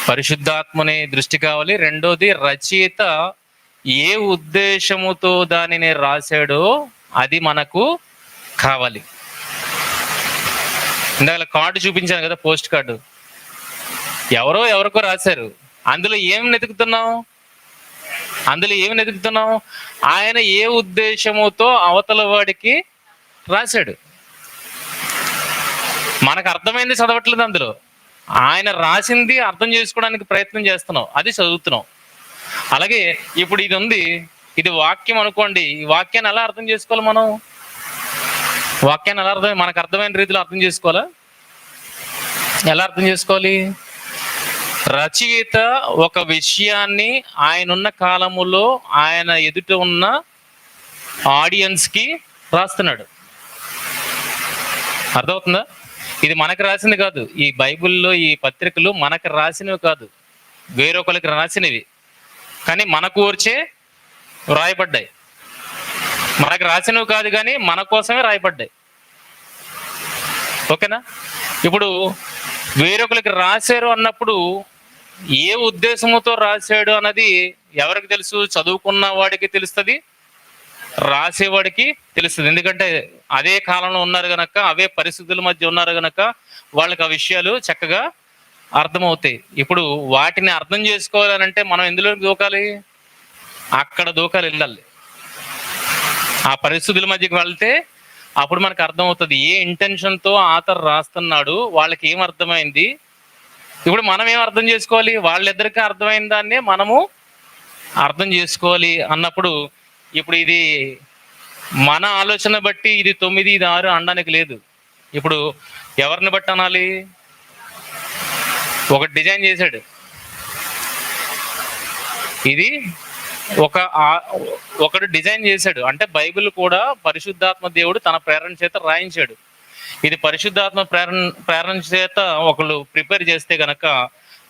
Speaker 1: పరిశుద్ధాత్మని దృష్టి కావాలి. రెండోది, రచయిత ఏ ఉద్దేశముతో దానిని రాశాడో అది మనకు కావాలి. ఇందాక కార్డు చూపించాను కదా, పోస్ట్ కార్డు. ఎవరికో రాశారు, అందులో ఏం వెతుకుతున్నావు? అందులో ఏమి వెతుకుతున్నాం? ఆయన ఏ ఉద్దేశముతో అవతల వాడికి రాశాడు. మనకు అర్థమైంది చదవట్లేదు అందులో. ఆయన రాసింది అర్థం చేసుకోవడానికి ప్రయత్నం చేస్తున్నాం, అది చదువుతున్నాం. అలాగే ఇప్పుడు ఇది ఉంది, ఇది వాక్యం అనుకోండి. ఈ వాక్యాన్ని ఎలా అర్థం చేసుకోవాలి మనం? వాక్యాన్ని ఎలా మనకు అర్థమైన రీతిలో అర్థం చేసుకోవాలా? ఎలా అర్థం చేసుకోవాలి? రచయిత ఒక విషయాన్ని ఆయన ఉన్న కాలములో ఆయన ఎదుట ఉన్న ఆడియన్స్కి రాస్తున్నాడు. అర్థమవుతుందా? ఇది మనకు రాసింది కాదు. ఈ బైబిల్లో ఈ పత్రికలు మనకు రాసినవి కాదు, వేరొకరికి రాసినవి. కానీ మనకు వచ్చే రాయబడ్డాయి. మనకు రాసినవి కాదు కానీ మన కోసమే రాయబడ్డాయి. ఓకేనా? ఇప్పుడు వేరొకరికి రాశారు అన్నప్పుడు ఏ ఉద్దేశంతో రాశాడు అన్నది ఎవరికి తెలుసు? చదువుకున్న వాడికి తెలుస్తుంది, రాసేవాడికి తెలుస్తుంది. ఎందుకంటే అదే కాలంలో ఉన్నారు గనక, అవే పరిస్థితుల మధ్య ఉన్నారు గనక వాళ్ళకి ఆ విషయాలు చక్కగా అర్థమవుతాయి. ఇప్పుడు వాటిని అర్థం చేసుకోవాలంటే మనం ఎందులో దూకాలి? అక్కడ దూకాలి, వెళ్ళాలి. ఆ పరిస్థితుల మధ్యకి వెళ్తే అప్పుడు మనకు అర్థమవుతుంది ఏ ఇంటెన్షన్తో ఆథర్ రాస్తున్నాడు, వాళ్ళకి ఏం అర్థమైంది. ఇప్పుడు మనం ఏం అర్థం చేసుకోవాలి? వాళ్ళిద్దరికీ అర్థమైన దాన్నే మనము అర్థం చేసుకోవాలి అన్నప్పుడు ఇప్పుడు ఇది మన ఆలోచన బట్టి ఇది 9 ఇది 6 అనడానికి లేదు. ఇప్పుడు ఎవరిని బట్టి అనాలి? ఒక డిజైన్ చేశాడు, ఇది ఒకడు డిజైన్ చేశాడు అంటే బైబిల్ కూడా పరిశుద్ధాత్మ దేవుడు తన ప్రేరణ చేత రాయించాడు. ఇది పరిశుద్ధాత్మ ప్రేరణ చేత ఒకళ్ళు ప్రిపేర్ చేస్తే గనక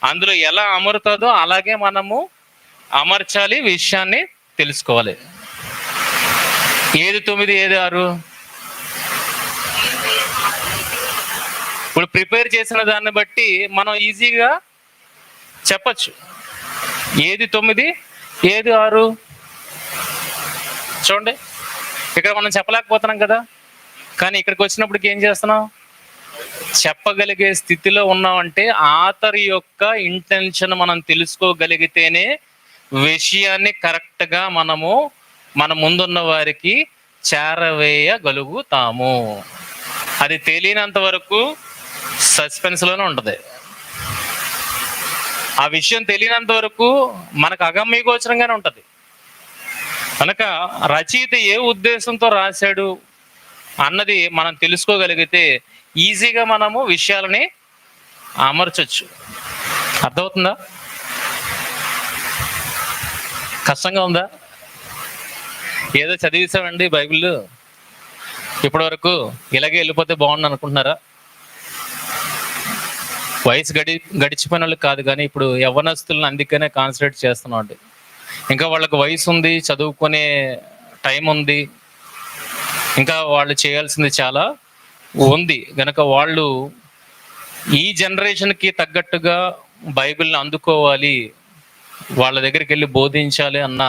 Speaker 1: అందులో ఎలా అమరుతుందో అలాగే మనము అమర్చాలి, విషయాన్ని తెలుసుకోవాలి. ఏది 9 ఏది 6? ఇప్పుడు ప్రిపేర్ చేసిన దాన్ని బట్టి మనం ఈజీగా చెప్పచ్చు ఏది 9 ఏది 6. చూడండి, ఇక్కడ మనం చెప్పలేకపోతున్నాం కదా, కానీ ఇక్కడికి వచ్చినప్పటికి ఏం చేస్తున్నాం? చెప్పగలిగే స్థితిలో ఉన్నామంటే ఆథర్ యొక్క ఇంటెన్షన్ మనం తెలుసుకోగలిగితేనే విషయాన్ని కరెక్ట్గా మనము మన ముందున్న వారికి చేరవేయగలుగుతాము. అది తెలియనంత వరకు సస్పెన్స్లోనే ఉంటుంది. ఆ విషయం తెలియనంత వరకు మనకు అగమ్యగోచరంగానే ఉంటుంది. కనుక రచయిత ఏ ఉద్దేశంతో రాశాడు అన్నది మనం తెలుసుకోగలిగితే ఈజీగా మనము విషయాలని అమర్చొచ్చు. అర్థమవుతుందా? కష్టంగా ఉందా? ఏదో చదివేసామండి బైబిల్ ఇప్పటి వరకు, ఇలాగే వెళ్ళిపోతే బాగుండు అనుకుంటున్నారా? వయసు గడిచిపోయిన వాళ్ళకి కాదు, కానీ ఇప్పుడు యవ్వనస్తులను అందుకనే కాన్సన్ట్రేట్ చేస్తున్నాం అండి. ఇంకా వాళ్ళకి వయసు ఉంది, చదువుకునే టైం ఉంది, ఇంకా వాళ్ళు చేయాల్సింది చాలా ఉంది. గనక వాళ్ళు ఈ జనరేషన్కి తగ్గట్టుగా బైబిల్ని అందుకోవాలి, వాళ్ళ దగ్గరికి వెళ్ళి బోధించాలి అన్న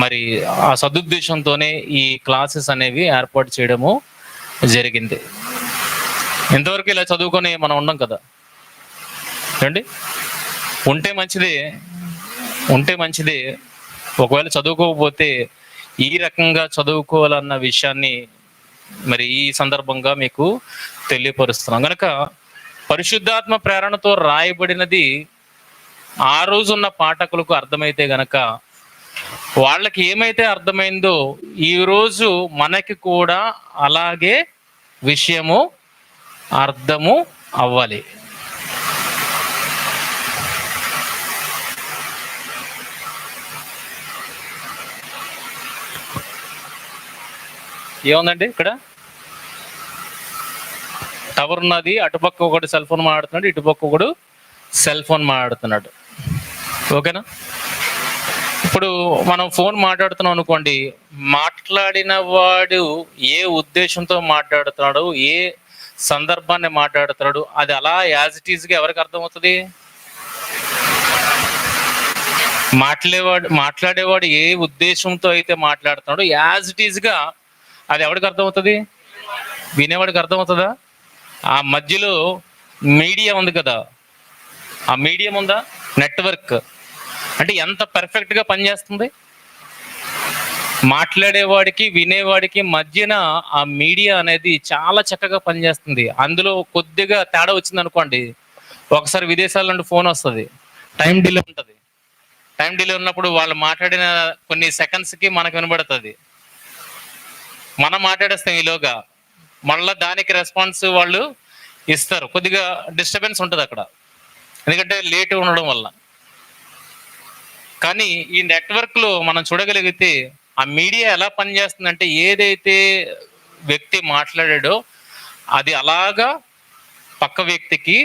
Speaker 1: మరి ఆ సదుద్దేశంతోనే ఈ క్లాసెస్ అనేవి ఏర్పాటు చేయడము జరిగింది. ఇంతవరకు ఇలా చదువుకొని మనం ఉన్నాం కదా అండి. ఉంటే మంచిదే. ఒకవేళ చదువుకోకపోతే ఈ రకంగా చదువుకోవాలన్న విషయాన్ని మరి ఈ సందర్భంగా మీకు తెలియపరుస్తున్నాం. కనుక పరిశుద్ధాత్మ ప్రేరణతో రాయబడినది ఆ రోజు ఉన్న పాఠకులకు అర్థమైతే గనక వాళ్ళకి ఏమైతే అర్థమైందో ఈరోజు మనకి కూడా అలాగే విషయము అర్థము అవ్వాలి. ఏముందండి ఇక్కడ? టవర్ ఉన్నది, అటుపక్క ఒకడు సెల్ ఫోన్ మాట్లాడుతున్నాడు, ఇటుపక్క ఒకడు సెల్ ఫోన్ మాట్లాడుతున్నాడు. ఓకేనా? ఇప్పుడు మనం ఫోన్ మాట్లాడుతున్నాం అనుకోండి, మాట్లాడిన వాడు ఏ ఉద్దేశంతో మాట్లాడుతున్నాడు, ఏ సందర్భాన్ని మాట్లాడుతున్నాడు, అది అలా యాజ్ ఇట్ ఈజ్గా ఎవరికి అర్థమవుతుంది? మాట్లాడేవాడు ఏ ఉద్దేశంతో అయితే మాట్లాడుతున్నాడు యాజ్ ఇట్ ఈజ్గా అది ఎవరికి అర్థమవుతుంది? వినేవాడికి అర్థమవుతుందా? ఆ మధ్యలో మీడియా ఉంది కదా, ఆ మీడియం ఉందా? నెట్వర్క్ అంటే ఎంత పర్ఫెక్ట్గా పనిచేస్తుంది. మాట్లాడేవాడికి వినేవాడికి మధ్యన ఆ మీడియా అనేది చాలా చక్కగా పనిచేస్తుంది. అందులో కొద్దిగా తేడా వచ్చింది అనుకోండి, ఒకసారి విదేశాల నుండి ఫోన్ వస్తుంది, టైం డిలే ఉంటుంది. టైం డిలే ఉన్నప్పుడు వాళ్ళు మాట్లాడిన కొన్ని సెకండ్స్కి మనకు వినబడుతుంది. మనం మాట్లాడేస్తాం ఈలోగా, మళ్ళీ దానికి రెస్పాన్స్ వాళ్ళు ఇస్తారు. కొద్దిగా డిస్టర్బెన్స్ ఉంటుంది అక్కడ, ఎందుకంటే లేట్ ఉండడం వల్ల. కానీ ఈ నెట్వర్క్లో మనం చూడగలిగితే ఆ మీడియా ఎలా పనిచేస్తుందంటే, ఏదైతే వ్యక్తి మాట్లాడాడో అది అలాగా పక్క వ్యక్తికి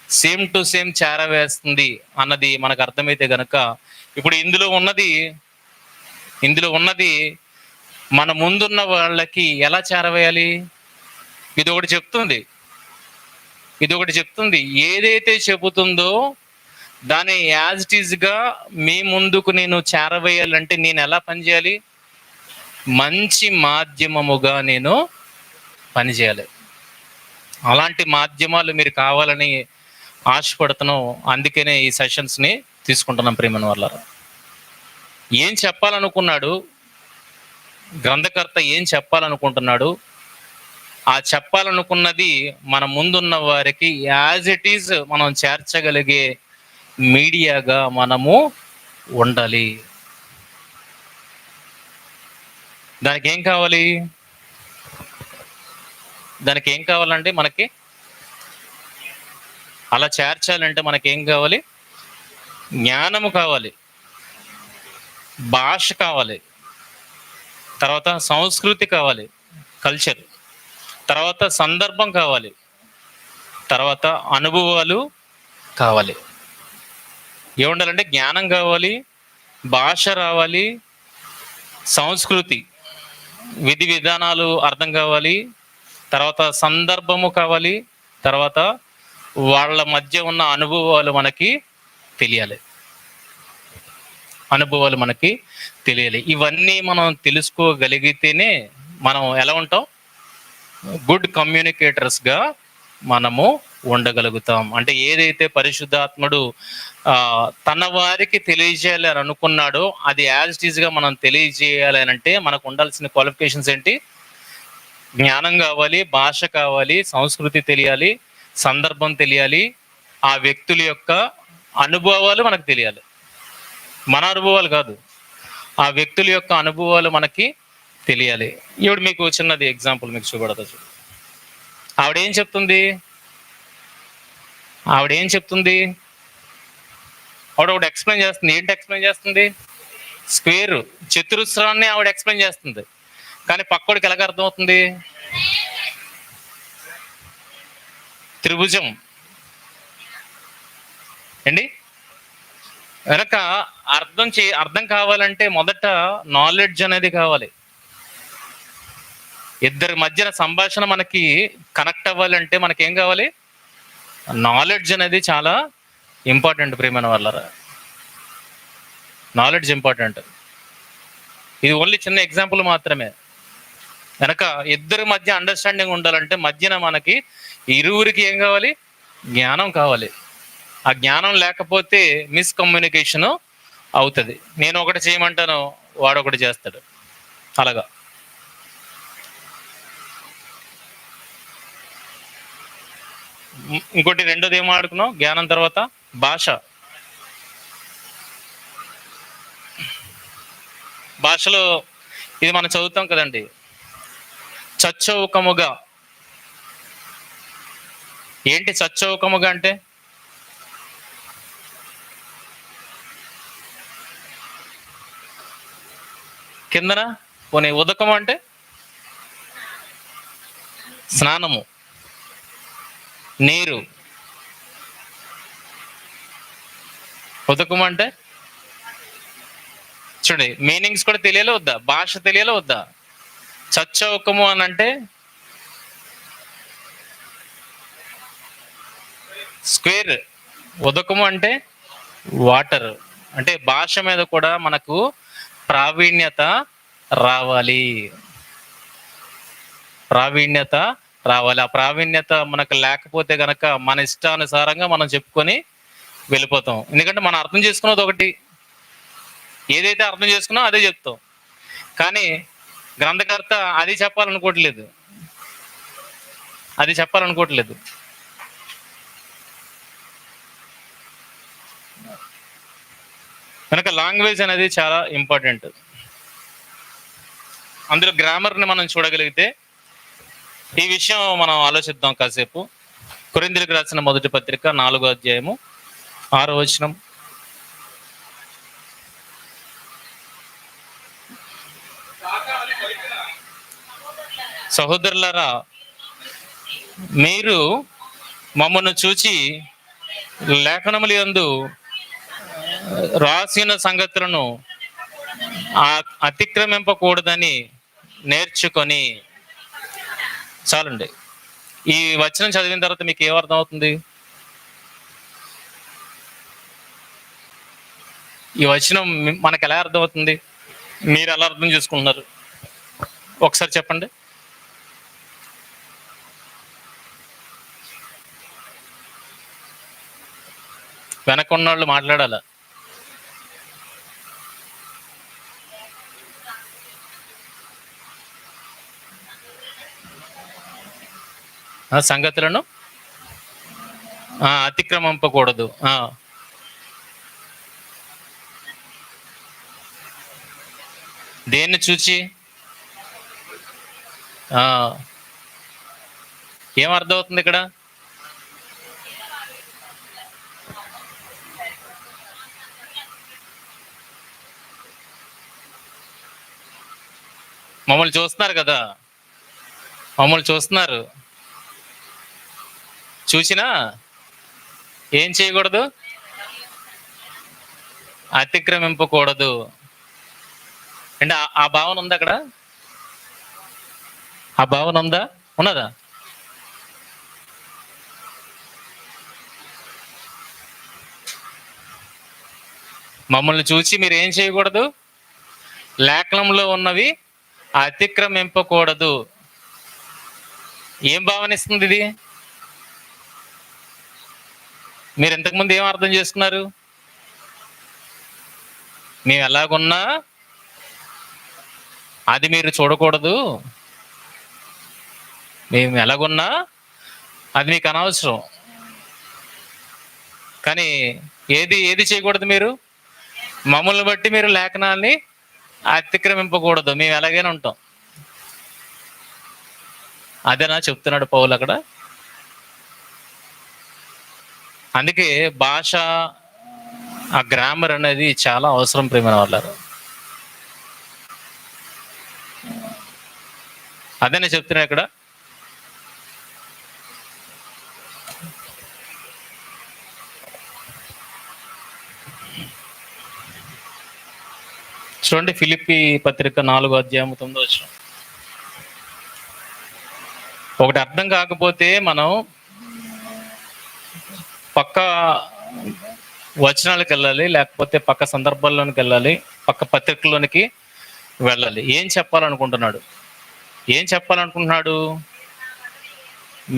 Speaker 1: సేమ్ టు సేమ్ చేరవేస్తుంది అన్నది మనకు అర్థమైతే గనక, ఇప్పుడు ఇందులో ఉన్నది మన ముందున్న వాళ్ళకి ఎలా చేరవేయాలి? ఇది ఒకటి చెప్తుంది. ఏదైతే చెబుతుందో దాన్ని యాజ్ ఇట్ ఈజ్గా మీ ముందుకు నేను చేరవేయాలంటే నేను ఎలా పనిచేయాలి? మంచి మాధ్యమముగా నేను పనిచేయాలి. అలాంటి మాధ్యమాలు మీరు కావాలని ఆశపడుతున్నాం. అందుకనే ఈ సెషన్స్ని తీసుకుంటున్నాం. ప్రియమైన వాళ్ళారా, ఏం చెప్పాలనుకున్నాడు గ్రంథకర్త, ఏం చెప్పాలనుకుంటున్నాడు? ఆ చెప్పాలనుకున్నది మన ముందున్న వారికి యాజ్ ఇట్ ఈజ్ మనం చేర్చగలిగే మీడియాగా మనము ఉండాలి. దానికి ఏం కావాలంటే మనకి అలా చేర్చాలంటే మనకేం కావాలి? జ్ఞానము కావాలి, భాష కావాలి, తర్వాత సంస్కృతి కావాలి, కల్చర్, తర్వాత సందర్భం కావాలి, తర్వాత అనుభవాలు కావాలి. ఏముండాలంటే జ్ఞానం కావాలి, భాష రావాలి, సంస్కృతి విధి విధానాలు అర్థం కావాలి, తర్వాత సందర్భము కావాలి, తర్వాత వాళ్ళ మధ్య ఉన్న అనుభవాలు మనకి తెలియాలి. ఇవన్నీ మనం తెలుసుకోగలిగితేనే మనం ఎలా ఉంటాం? గుడ్ కమ్యూనికేటర్స్గా మనము ఉండగలుగుతాం. అంటే ఏదైతే పరిశుద్ధాత్ముడు తన వారికి తెలియజేయాలి అని అనుకున్నాడో అది యాజ్ ఇట్ ఈజ్గా మనం తెలియజేయాలి అని అంటే మనకు ఉండాల్సిన క్వాలిఫికేషన్స్ ఏంటి? జ్ఞానం కావాలి, భాష కావాలి, సంస్కృతి తెలియాలి, సందర్భం తెలియాలి, ఆ వ్యక్తుల యొక్క అనుభవాలు మనకు తెలియాలి. మన అనుభవాలు కాదు, ఆ వ్యక్తుల యొక్క అనుభవాలు మనకి తెలియాలి. ఇప్పుడు మీకు చిన్నది ఎగ్జాంపుల్ మీకు చూపడతా. ఆవిడేం చెప్తుంది? ఆవిడ ఒకటి ఎక్స్ప్లెయిన్ చేస్తుంది. ఏంటి ఎక్స్ప్లెయిన్ చేస్తుంది? స్క్వేర్, చతురస్రాన్ని ఆవిడ ఎక్స్ప్లెయిన్ చేస్తుంది. కానీ పక్కోడికి ఎలాగ అర్థమవుతుంది? త్రిభుజం అండి. వెనక అర్థం కావాలంటే మొదట నాలెడ్జ్ అనేది కావాలి. ఇద్దరి మధ్యన సంభాషణ మనకి కనెక్ట్ అవ్వాలంటే మనకేం కావాలి? నాలెడ్జ్ అనేది చాలా ఇంపార్టెంట్. ప్రియమైన వాళ్ళరా, నాలెడ్జ్ ఇంపార్టెంట్. ఇది ఓన్లీ చిన్న ఎగ్జాంపుల్ మాత్రమే. వెనక ఇద్దరి మధ్య అండర్స్టాండింగ్ ఉండాలంటే మధ్యన మనకి ఇరువురికి ఏం కావాలి? జ్ఞానం కావాలి. ఆ జ్ఞానం లేకపోతే మిస్కమ్యూనికేషన్ అవుతుంది. నేను ఒకటి చేయమంటాను, వాడు ఒకటి చేస్తాడు. అలాగా ఇంకోటి రెండోది ఏం ఆడుకున్నాం? జ్ఞానం తర్వాత భాషలో ఇది మనం చదువుతాం కదండి, చచ్చౌకముగా. ఏంటి చచ్చౌకముగా అంటే? కిందన పోనీ ఉదకము అంటే స్నానము, నీరు. ఉదకము అంటే చూడండి, మీనింగ్స్ కూడా తెలియాలి వద్దా? భాష తెలియాలి వద్దా? చచ్చౌకము అని అంటే స్క్వేర్, ఉదకము అంటే వాటర్. అంటే భాష మీద కూడా మనకు ప్రావీణ్యత రావాలి. ఆ ప్రావీణ్యత మనకు లేకపోతే గనక మన ఇష్టానుసారంగా మనం చెప్పుకొని వెళ్ళిపోతాం. ఎందుకంటే మనం అర్థం చేసుకున్నది ఒకటి, ఏదైతే అర్థం చేసుకున్నావు అదే చెప్తావు. కానీ గ్రంథకర్త అది చెప్పాలనుకోవట్లేదు, అది చెప్పాలనుకోవట్లేదు. కనుక లాంగ్వేజ్ అనేది చాలా ఇంపార్టెంట్. అందులో గ్రామర్ని మనం చూడగలిగితే ఈ విషయం మనం ఆలోచిద్దాం కాసేపు. కొరింథీయులకు రాసిన మొదటి పత్రిక 4వ అధ్యాయము 6వ వచనం. సహోదరులారా, మీరు మమ్మను చూచి లేఖనముల యందు రాసిన సంగతులను అతిక్రమింపకూడదని నేర్చుకొని. చాలండి. ఈ వచనం చదివిన తర్వాత మీకు ఏమర్థం అవుతుంది? ఈ వచనం మనకు ఎలా అర్థం అవుతుంది? మీరు ఎలా అర్థం చేసుకుంటున్నారు ఒకసారి చెప్పండి. వెనకున్నోళ్ళు మాట్లాడాల. సంగతులను అతిక్రమింపకూడదు. దేన్ని చూచి ఏం అర్థం అవుతుంది ఇక్కడ? మమ్మల్ని చూస్తున్నారు కదా, మమ్మల్ని చూస్తున్నారు. చూసినా ఏం చేయకూడదు? అతిక్రమింపకూడదు. అంటే ఆ భావన ఉందా అక్కడ? ఆ భావన ఉందా? ఉన్నదా? మమ్మల్ని చూసి మీరు ఏం చేయకూడదు? లేఖనంలో ఉన్నవి అతిక్రమింపకూడదు. ఏం భావన ఇస్తుంది ఇది? మీరు ఇంతకుముందు ఏం అర్థం చేసుకున్నారు? మేము ఎలాగున్నా అది మీరు చూడకూడదు, మేము ఎలాగున్నా అది మీకు అనవసరం. కానీ ఏది ఏది చేయకూడదు? మీరు మమ్మల్ని బట్టి మీరు లేఖనాన్ని అతిక్రమింపకూడదు, మేము ఎలాగైనా ఉంటాం. అదేనా చెప్తున్నాడు పౌలు అక్కడ? అందుకే భాష, ఆ గ్రామర్ అనేది చాలా అవసరం ప్రియమైన వాళ్ళారు. అదేనే చెప్తున్నా ఇక్కడ. చూడండి, ఫిలిప్పీ పత్రిక 4వ అధ్యాయం 9వ వచనం. ఒకటి అర్థం కాకపోతే మనం పక్క వచనాలకు వెళ్ళాలి, లేకపోతే పక్క సందర్భాల్లోనికి వెళ్ళాలి, పక్క పత్రికలోనికి వెళ్ళాలి. ఏం చెప్పాలనుకుంటున్నాడు? ఏం చెప్పాలనుకుంటున్నాడు?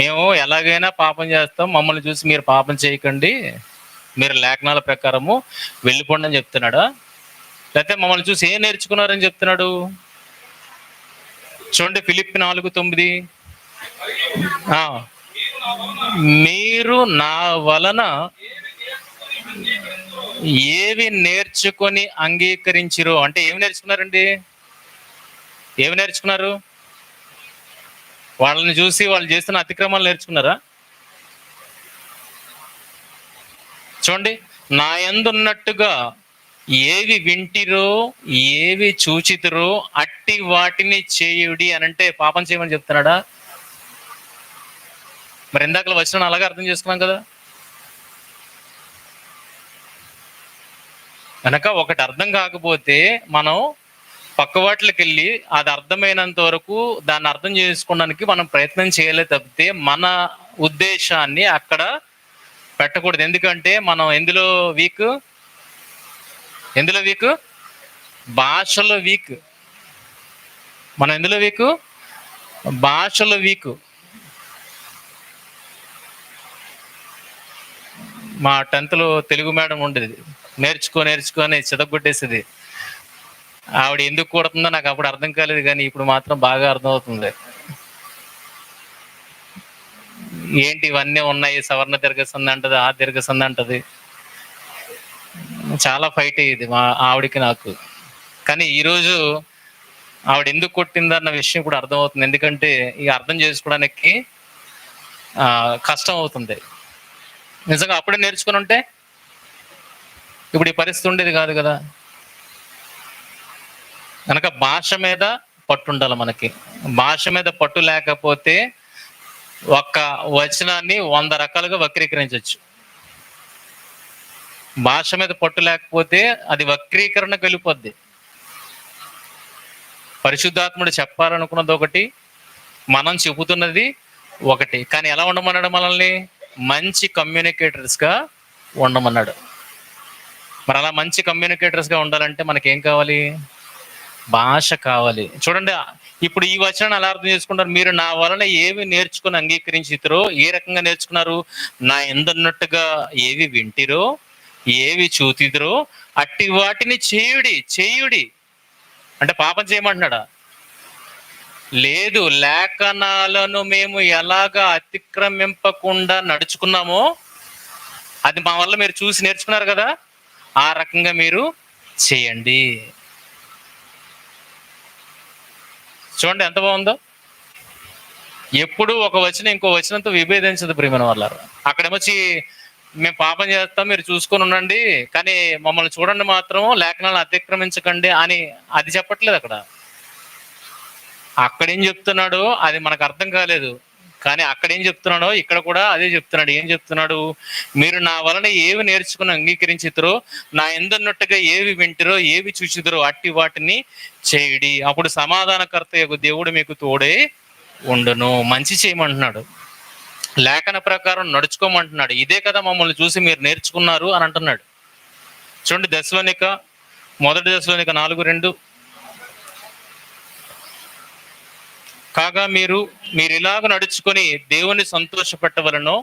Speaker 1: మేము ఎలాగైనా పాపం చేస్తాం, మమ్మల్ని చూసి మీరు పాపం చేయకండి, మీరు లేఖనాల ప్రకారము వెళ్ళిపోండి అని చెప్తున్నాడా? లేకపోతే మమ్మల్ని చూసి ఏం నేర్చుకున్నారని చెప్తున్నాడు? చూడండి, ఫిలిప్పీ 4:9. మీరు నా వలన ఏవి నేర్చుకొని అంగీకరించిరో. అంటే ఏమి నేర్చుకున్నారండి? ఏమి నేర్చుకున్నారు? వాళ్ళని చూసి వాళ్ళు చేస్తున్న అతిక్రమాలు నేర్చుకున్నారా? చూడండి, నా యందున్నట్టుగా ఏవి వింటిరో ఏవి చూచితిరో అట్టి వాటిని చేయుడి అని అంటే పాపం చేయమని చెప్తున్నాడా? మరి ఇందాక వచ్చిన అలాగే అర్థం చేసుకున్నాం కదా. కనుక ఒకటి అర్థం కాకపోతే మనం పక్క వాటికి వెళ్ళి అది అర్థమైనంత వరకు దాన్ని అర్థం చేసుకోవడానికి మనం ప్రయత్నం చేయలే తప్పితే మన ఉద్దేశాన్ని అక్కడ పెట్టకూడదు. ఎందుకంటే మనం ఎందులో వీక్? భాషలో వీక్. మనం ఎందులో వీక్? భాషలో వీక్. మా 10th లో తెలుగు మేడం ఉండేది, నేర్చుకొని చితగొట్టేసేది. ఆవిడ ఎందుకు కొడుతుందో నాకు అప్పుడు అర్థం కాలేదు, కానీ ఇప్పుడు మాత్రం బాగా అర్థమవుతుంది. ఏంటి ఇవన్నీ ఉన్నాయి, సవర్ణ దీర్ఘ సంధి అంటది, ఆ దీర్ఘ సంధి అంటది. చాలా ఫైట్ అయ్యేది మా ఆవిడకి నాకు. కానీ ఈరోజు ఆవిడ ఎందుకు కొట్టిందన్న విషయం కూడా అర్థమవుతుంది. ఎందుకంటే ఇక అర్థం చేసుకోవడానికి కష్టం అవుతుంది. నిజంగా అప్పుడే నేర్చుకుని ఉంటే ఇప్పుడు ఈ పరిస్థితి ఉండేది కాదు కదా. కనుక భాష మీద పట్టు ఉండాలి మనకి. భాష మీద పట్టు లేకపోతే ఒక్క వచనాన్ని 100 రకాలుగా వక్రీకరించవచ్చు. భాష మీద పట్టు లేకపోతే అది వక్రీకరణకు వెళ్ళిపోద్ది. పరిశుద్ధాత్ముడు చెప్పాలనుకున్నది ఒకటి, మనం చెబుతున్నది ఒకటి. కానీ ఎలా ఉండమన్నాడు మనల్ని? మంచి కమ్యూనికేటర్స్గా ఉండమన్నాడు. మరి అలా మంచి కమ్యూనికేటర్స్గా ఉండాలంటే మనకేం కావాలి? భాష కావాలి. చూడండి, ఇప్పుడు ఈ వచనాన్ని ఎలా అర్థం చేసుకుంటారు? మీరు నా వలన ఏవి నేర్చుకుని అంగీకరించితిరో, ఏ రకంగా నేర్చుకున్నారు? నా ఎందున్నట్టుగా ఏవి వింటిరో, ఏవి చూతిదిరో అట్టి వాటిని చేయుడి. అంటే పాపం చేయమంటున్నాడా? లేదు. లేఖనాలను మేము ఎలాగా అతిక్రమింపకుండా నడుచుకున్నామో అది మా వల్ల మీరు చూసి నేర్చుకున్నారు కదా, ఆ రకంగా మీరు చేయండి. చూడండి ఎంత బాగుందో. ఎప్పుడు ఒక వచనం ఇంకో వచనంతో విభేదించదు ప్రియమైన వాళ్ళారు. అక్కడేమొచ్చి మేము పాపం చేస్తాం, మీరు చూసుకొని ఉండండి, కానీ మమ్మల్ని చూడండి మాత్రం, లేఖనాలను అతిక్రమించకండి అని అది చెప్పట్లేదు. అక్కడేం చెప్తున్నాడో అది మనకు అర్థం కాలేదు, కానీ అక్కడేం చెప్తున్నాడో ఇక్కడ కూడా అదే చెప్తున్నాడు. ఏం చెప్తున్నాడు? మీరు నా వలన ఏవి నేర్చుకుని అంగీకరించితిరో, నా ఎందున్నట్టుగా ఏవి వింటిరో, ఏవి చూచిదిరో అట్టి వాటిని చేయుడి. అప్పుడు సమాధానకర్త యొక్క దేవుడు మీకు తోడే ఉండును. మంచి చేయమంటున్నాడు, లేఖన ప్రకారం నడుచుకోమంటున్నాడు. ఇదే కదా మమ్మల్ని చూసి మీరు నేర్చుకున్నారు అని అంటున్నాడు. చూడండి, మొదటి దశలోనిక 4:2. కాగా మీరు ఇలాగ నడుచుకొని దేవుని సంతోష పెట్టవలనో,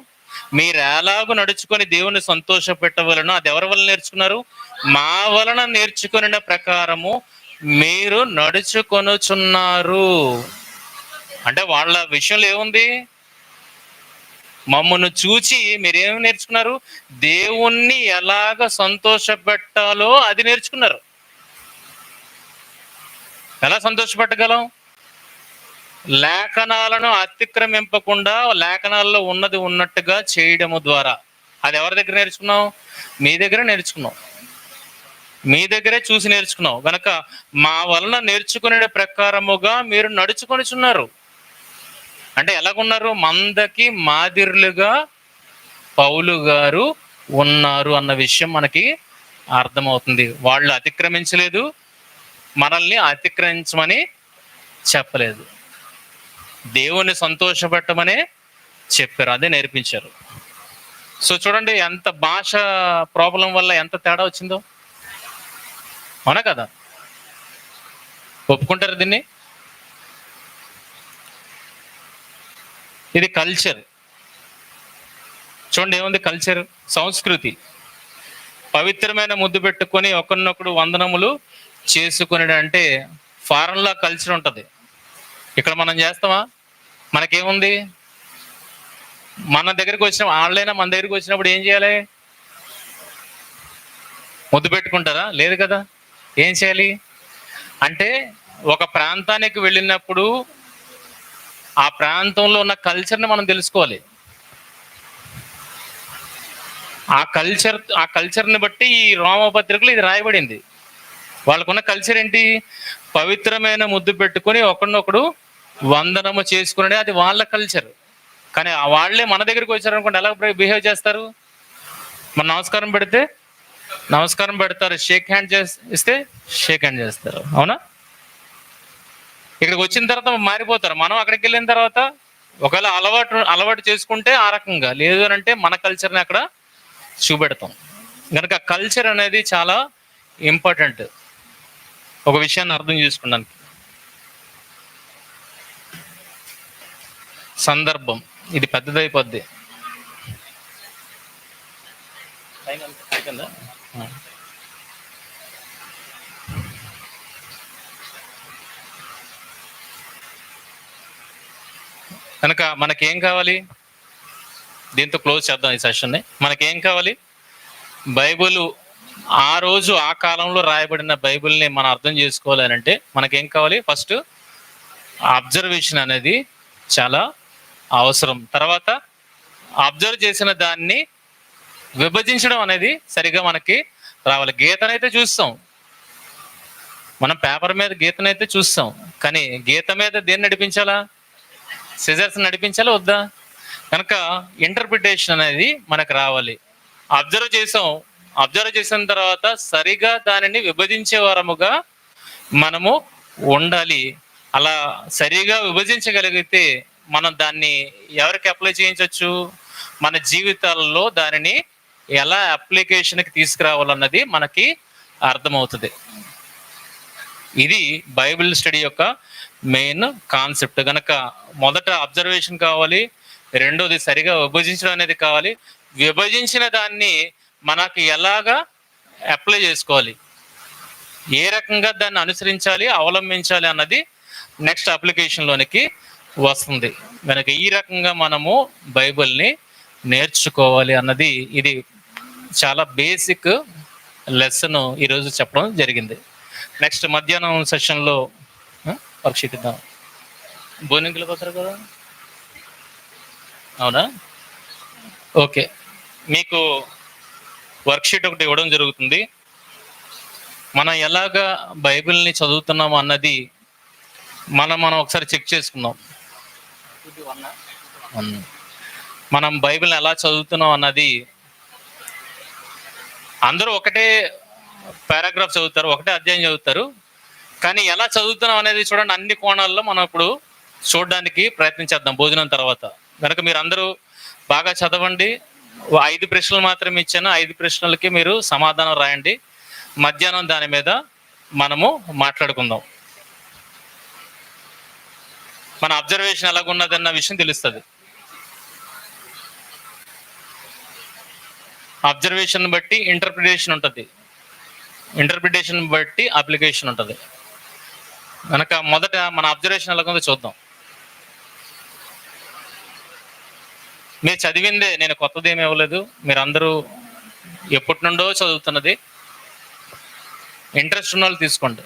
Speaker 1: మీరు ఎలాగ నడుచుకొని దేవుని సంతోష పెట్టవలనో అది ఎవరి వలన నేర్చుకున్నారు? మా వలన నేర్చుకున్న ప్రకారము మీరు నడుచుకొనుచున్నారు. అంటే వాళ్ళ విషయంలో ఏముంది? మమ్మల్ని చూచి మీరేమి నేర్చుకున్నారు? దేవుణ్ణి ఎలాగ సంతోష పెట్టాలో అది నేర్చుకున్నారు. ఎలా సంతోషపెట్టగలం? లేఖనాలను అతిక్రమింపకుండా లేఖనాల్లో ఉన్నది ఉన్నట్టుగా చేయడము ద్వారా. అది ఎవరి దగ్గర నేర్చుకున్నాం? మీ దగ్గర నేర్చుకున్నాం, మీ దగ్గరే చూసి నేర్చుకున్నాం. గనక మా వలన నేర్చుకునే ప్రకారముగా మీరు నడుచుకొనిచున్నారు. అంటే ఎలాగున్నారు? మందకి మాదిరులుగా పౌలు గారు ఉన్నారు అన్న విషయం మనకి అర్థమవుతుంది. వాళ్ళు అతిక్రమించలేదు, మనల్ని అతిక్రమించమని చెప్పలేదు, దేవుని సంతోషపెట్టమనే చెప్పారు, అదే నేర్పించారు. సో చూడండి ఎంత భాష ప్రాబ్లం వల్ల ఎంత తేడా వచ్చిందో. అవునా కదా? ఒప్పుకుంటారు దీన్ని? ఇది కల్చర్. చూడండి ఏముంది కల్చర్, సంస్కృతి. పవిత్రమైన ముద్దు పెట్టుకొని ఒకరినొకడు వందనములు చేసుకుని అంటే ఫారెన్లో కల్చర్ ఉంటుంది. ఇక్కడ మనం చేస్తామా? మనకేముంది? మన దగ్గరికి వచ్చిన వాళ్ళైనా మన దగ్గరికి వచ్చినప్పుడు ఏం చేయాలి? ముద్దు పెట్టుకుంటారా? లేదు కదా. ఏం చేయాలి అంటే ఒక ప్రాంతానికి వెళ్ళినప్పుడు ఆ ప్రాంతంలో ఉన్న కల్చర్ని మనం తెలుసుకోవాలి. ఆ కల్చర్ని బట్టి ఈ రోమపత్రికలు ఇది రాయబడింది. వాళ్ళకున్న కల్చర్ ఏంటి? పవిత్రమైన ముద్దు పెట్టుకొని ఒకరినొకడు వందనము చేసుకునే, అది వాళ్ళ కల్చర్. కానీ వాళ్ళే మన దగ్గరికి వచ్చారనుకోండి, ఎలా బిహేవ్ చేస్తారు? మన నమస్కారం పెడతారు, షేక్ హ్యాండ్ ఇస్తే షేక్ హ్యాండ్ చేస్తారు. అవునా? ఇక్కడికి వచ్చిన తర్వాత మారిపోతారు. మనం అక్కడికి వెళ్ళిన తర్వాత ఒకవేళ అలవాటు చేసుకుంటే ఆ రకంగా, లేదు అని అంటే మన కల్చర్ని అక్కడ చూపెడతాం. కనుక కల్చర్ అనేది చాలా ఇంపార్టెంట్ ఒక విషయాన్ని అర్థం చేసుకోవడానికి. సందర్భం ఇది పెద్దదైపోద్ది. కనుక మనకేం కావాలి? దీంతో క్లోజ్ చేద్దాం ఈ సెషన్ని. మనకేం కావాలి? బైబిల్ ఆ రోజు ఆ కాలంలో రాయబడిన బైబిల్ని మనం అర్థం చేసుకోవాలి అని అంటే మనకేం కావాలి? ఫస్ట్ అబ్జర్వేషన్ అనేది చాలా అవసరం. తర్వాత అబ్జర్వ్ చేసిన దాన్ని విభజించడం అనేది సరిగా మనకి రావాలి. గీతనైతే చూస్తాం, మనం పేపర్ మీద గీతనైతే చూస్తాం, కానీ గీత మీద దేన్ని నడిపించాలా? సిజర్స్ నడిపించాలా వద్దా? కనుక ఇంటర్ప్రిటేషన్ అనేది మనకు రావాలి. అబ్జర్వ్ చేసిన తర్వాత సరిగా దానిని విభజించే వారముగా మనము ఉండాలి. అలా సరిగా విభజించగలిగితే మనం దాన్ని ఎవరికి అప్లై చేయించవచ్చు? మన జీవితాలలో దానిని ఎలా అప్లికేషన్కి తీసుకురావాలన్నది మనకి అర్థమవుతుంది. ఇది బైబిల్ స్టడీ యొక్క మెయిన్ కాన్సెప్ట్. కనుక మొదట అబ్జర్వేషన్ కావాలి, రెండోది సరిగా విభజించడం అనేది కావాలి. విభజించిన దాన్ని మనకి ఎలాగా అప్లై చేసుకోవాలి, ఏ రకంగా దాన్ని అనుసరించాలి, అవలంబించాలి అన్నది నెక్స్ట్ అప్లికేషన్లోనికి వస్తుంది. కనుక ఈ రకంగా మనము బైబిల్ని నేర్చుకోవాలి అన్నది ఇది చాలా బేసిక్ లెసన్ ఈరోజు చెప్పడం జరిగింది. నెక్స్ట్ మధ్యాహ్నం సెషన్లో వర్క్షీట్ ఇద్దాం. భోజనంకి పోతారు కదా? అవునా? ఓకే, మీకు వర్క్షీట్ ఒకటి ఇవ్వడం జరుగుతుంది. మనం ఎలాగా బైబిల్ని చదువుతున్నాము అన్నది మనం ఒకసారి చెక్ చేసుకుందాం. మనం బైబిల్ని ఎలా చదువుతున్నాం అన్నది అందరూ ఒకటే పారాగ్రాఫ్ చదువుతారు, ఒకటే అధ్యాయం చదువుతారు, కానీ ఎలా చదువుతున్నాం అనేది చూడండి. అన్ని కోణాల్లో మనం ఇప్పుడు చూడడానికి ప్రయత్నించేద్దాం భోజనం తర్వాత. కనుక మీరు అందరూ బాగా చదవండి. 5 ప్రశ్నలు మాత్రమే ఇచ్చాను. 5 ప్రశ్నలకి మీరు సమాధానం రాయండి. మధ్యాహ్నం దాని మీద మనము మాట్లాడుకుందాం. మన అబ్జర్వేషన్ ఎలాగున్నదన్న విషయం తెలుస్తుంది. అబ్జర్వేషన్ బట్టి ఇంటర్ప్రిటేషన్ ఉంటుంది, ఇంటర్ప్రిటేషన్ బట్టి అప్లికేషన్ ఉంటుంది. కనుక మొదట మన అబ్జర్వేషన్ ఎలాగుందో చూద్దాం. మీరు చదివిందే, నేను కొత్తది ఏమి ఇవ్వలేదు. మీరు అందరూ ఎప్పటి నుండో చదువుతున్నది. ఇంట్రెస్ట్ ఉన్న వాళ్ళు తీసుకోండి.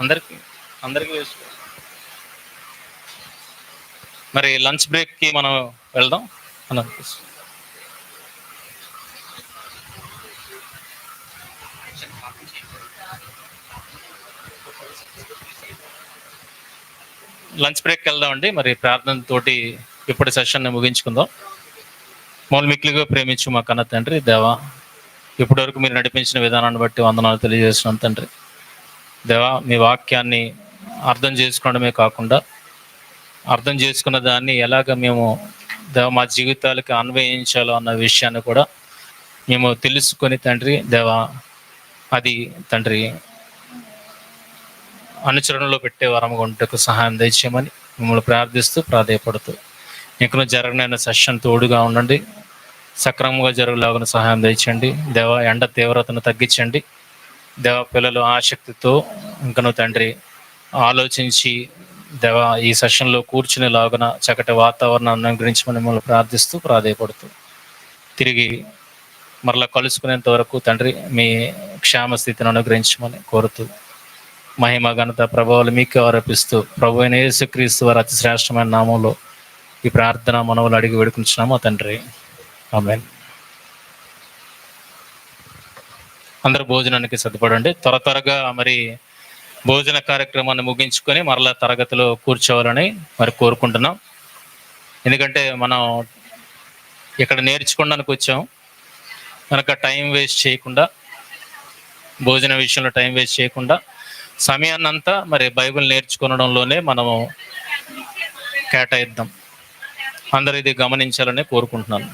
Speaker 1: అందరికీ వేసుకో. మరి లంచ్ బ్రేక్కి మనం వెళ్దాం. లంచ్ బ్రేక్కి వెళ్దామండి. మరి ప్రార్థనతోటి ఇప్పటి సెషన్ని ముగించుకుందాం. మిక్కిలిగా ప్రేమించు మా కన్న తండ్రి దేవా, ఇప్పటి వరకు మీరు నడిపించిన విధానాన్ని బట్టి వందనాలు తెలియజేస్తున్నాం తండ్రి. దేవా, మీ వాక్యాన్ని అర్థం చేసుకోవడమే కాకుండా అర్థం చేసుకున్న దాన్ని ఎలాగ మేము దేవా మా జీవితాలకి అన్వయించాలో అన్న విషయాన్ని కూడా మేము తెలుసుకొని తండ్రి దేవా, అది తండ్రి అనుచరణలో పెట్టే వరముగా ఉండటకు సహాయం దయచేయమని మిమ్మల్ని ప్రార్థిస్తూ ప్రాధేయపడుతూ ఇంకనూ జరగనైన సెషన్ తోడుగా ఉండండి. సక్రమంగా జరుగులాగిన సహాయం దయచేయండి దేవా. ఎండ తీవ్రతను తగ్గించండి దేవా. పిల్లలు ఆసక్తితో ఇంకనూ తండ్రి ఆలోచించి దేవా ఈ సెషన్లో కూర్చునేలాగున చక్కటి వాతావరణాన్ని అనుగ్రహించమని మిమ్మల్ని ప్రార్థిస్తూ ప్రాధేయపడుతూ తిరిగి మరలా కలుసుకునేంత వరకు తండ్రి మీ క్షేమస్థితిని అనుగ్రహించమని కోరుతూ మహిమ ఘనత ప్రభావాలు మీకు ఆరోపిస్తూ ప్రభు అయిన యేసుక్రీస్తు వారి అతి శ్రేష్టమైన నామంలో ఈ ప్రార్థన మనవులు అడిగి వేడుకుంటున్నాము తండ్రి. ఆమేన్. అందరూ భోజనానికి సిద్ధపడండి. త్వరగా మరి భోజన కార్యక్రమాన్ని ముగించుకొని మరలా తరగతిలో కూర్చోవాలని మరి కోరుకుంటున్నాం. ఎందుకంటే మనం ఇక్కడ నేర్చుకోవడానికి వచ్చాం కనుక టైం వేస్ట్ చేయకుండా, భోజన విషయంలో టైం వేస్ట్ చేయకుండా సమయాన్నంతా మరి బైబిల్ నేర్చుకోవడంలోనే మనము కేటాయిద్దాం. అందరూ ఇది గమనించాలని కోరుకుంటున్నాను.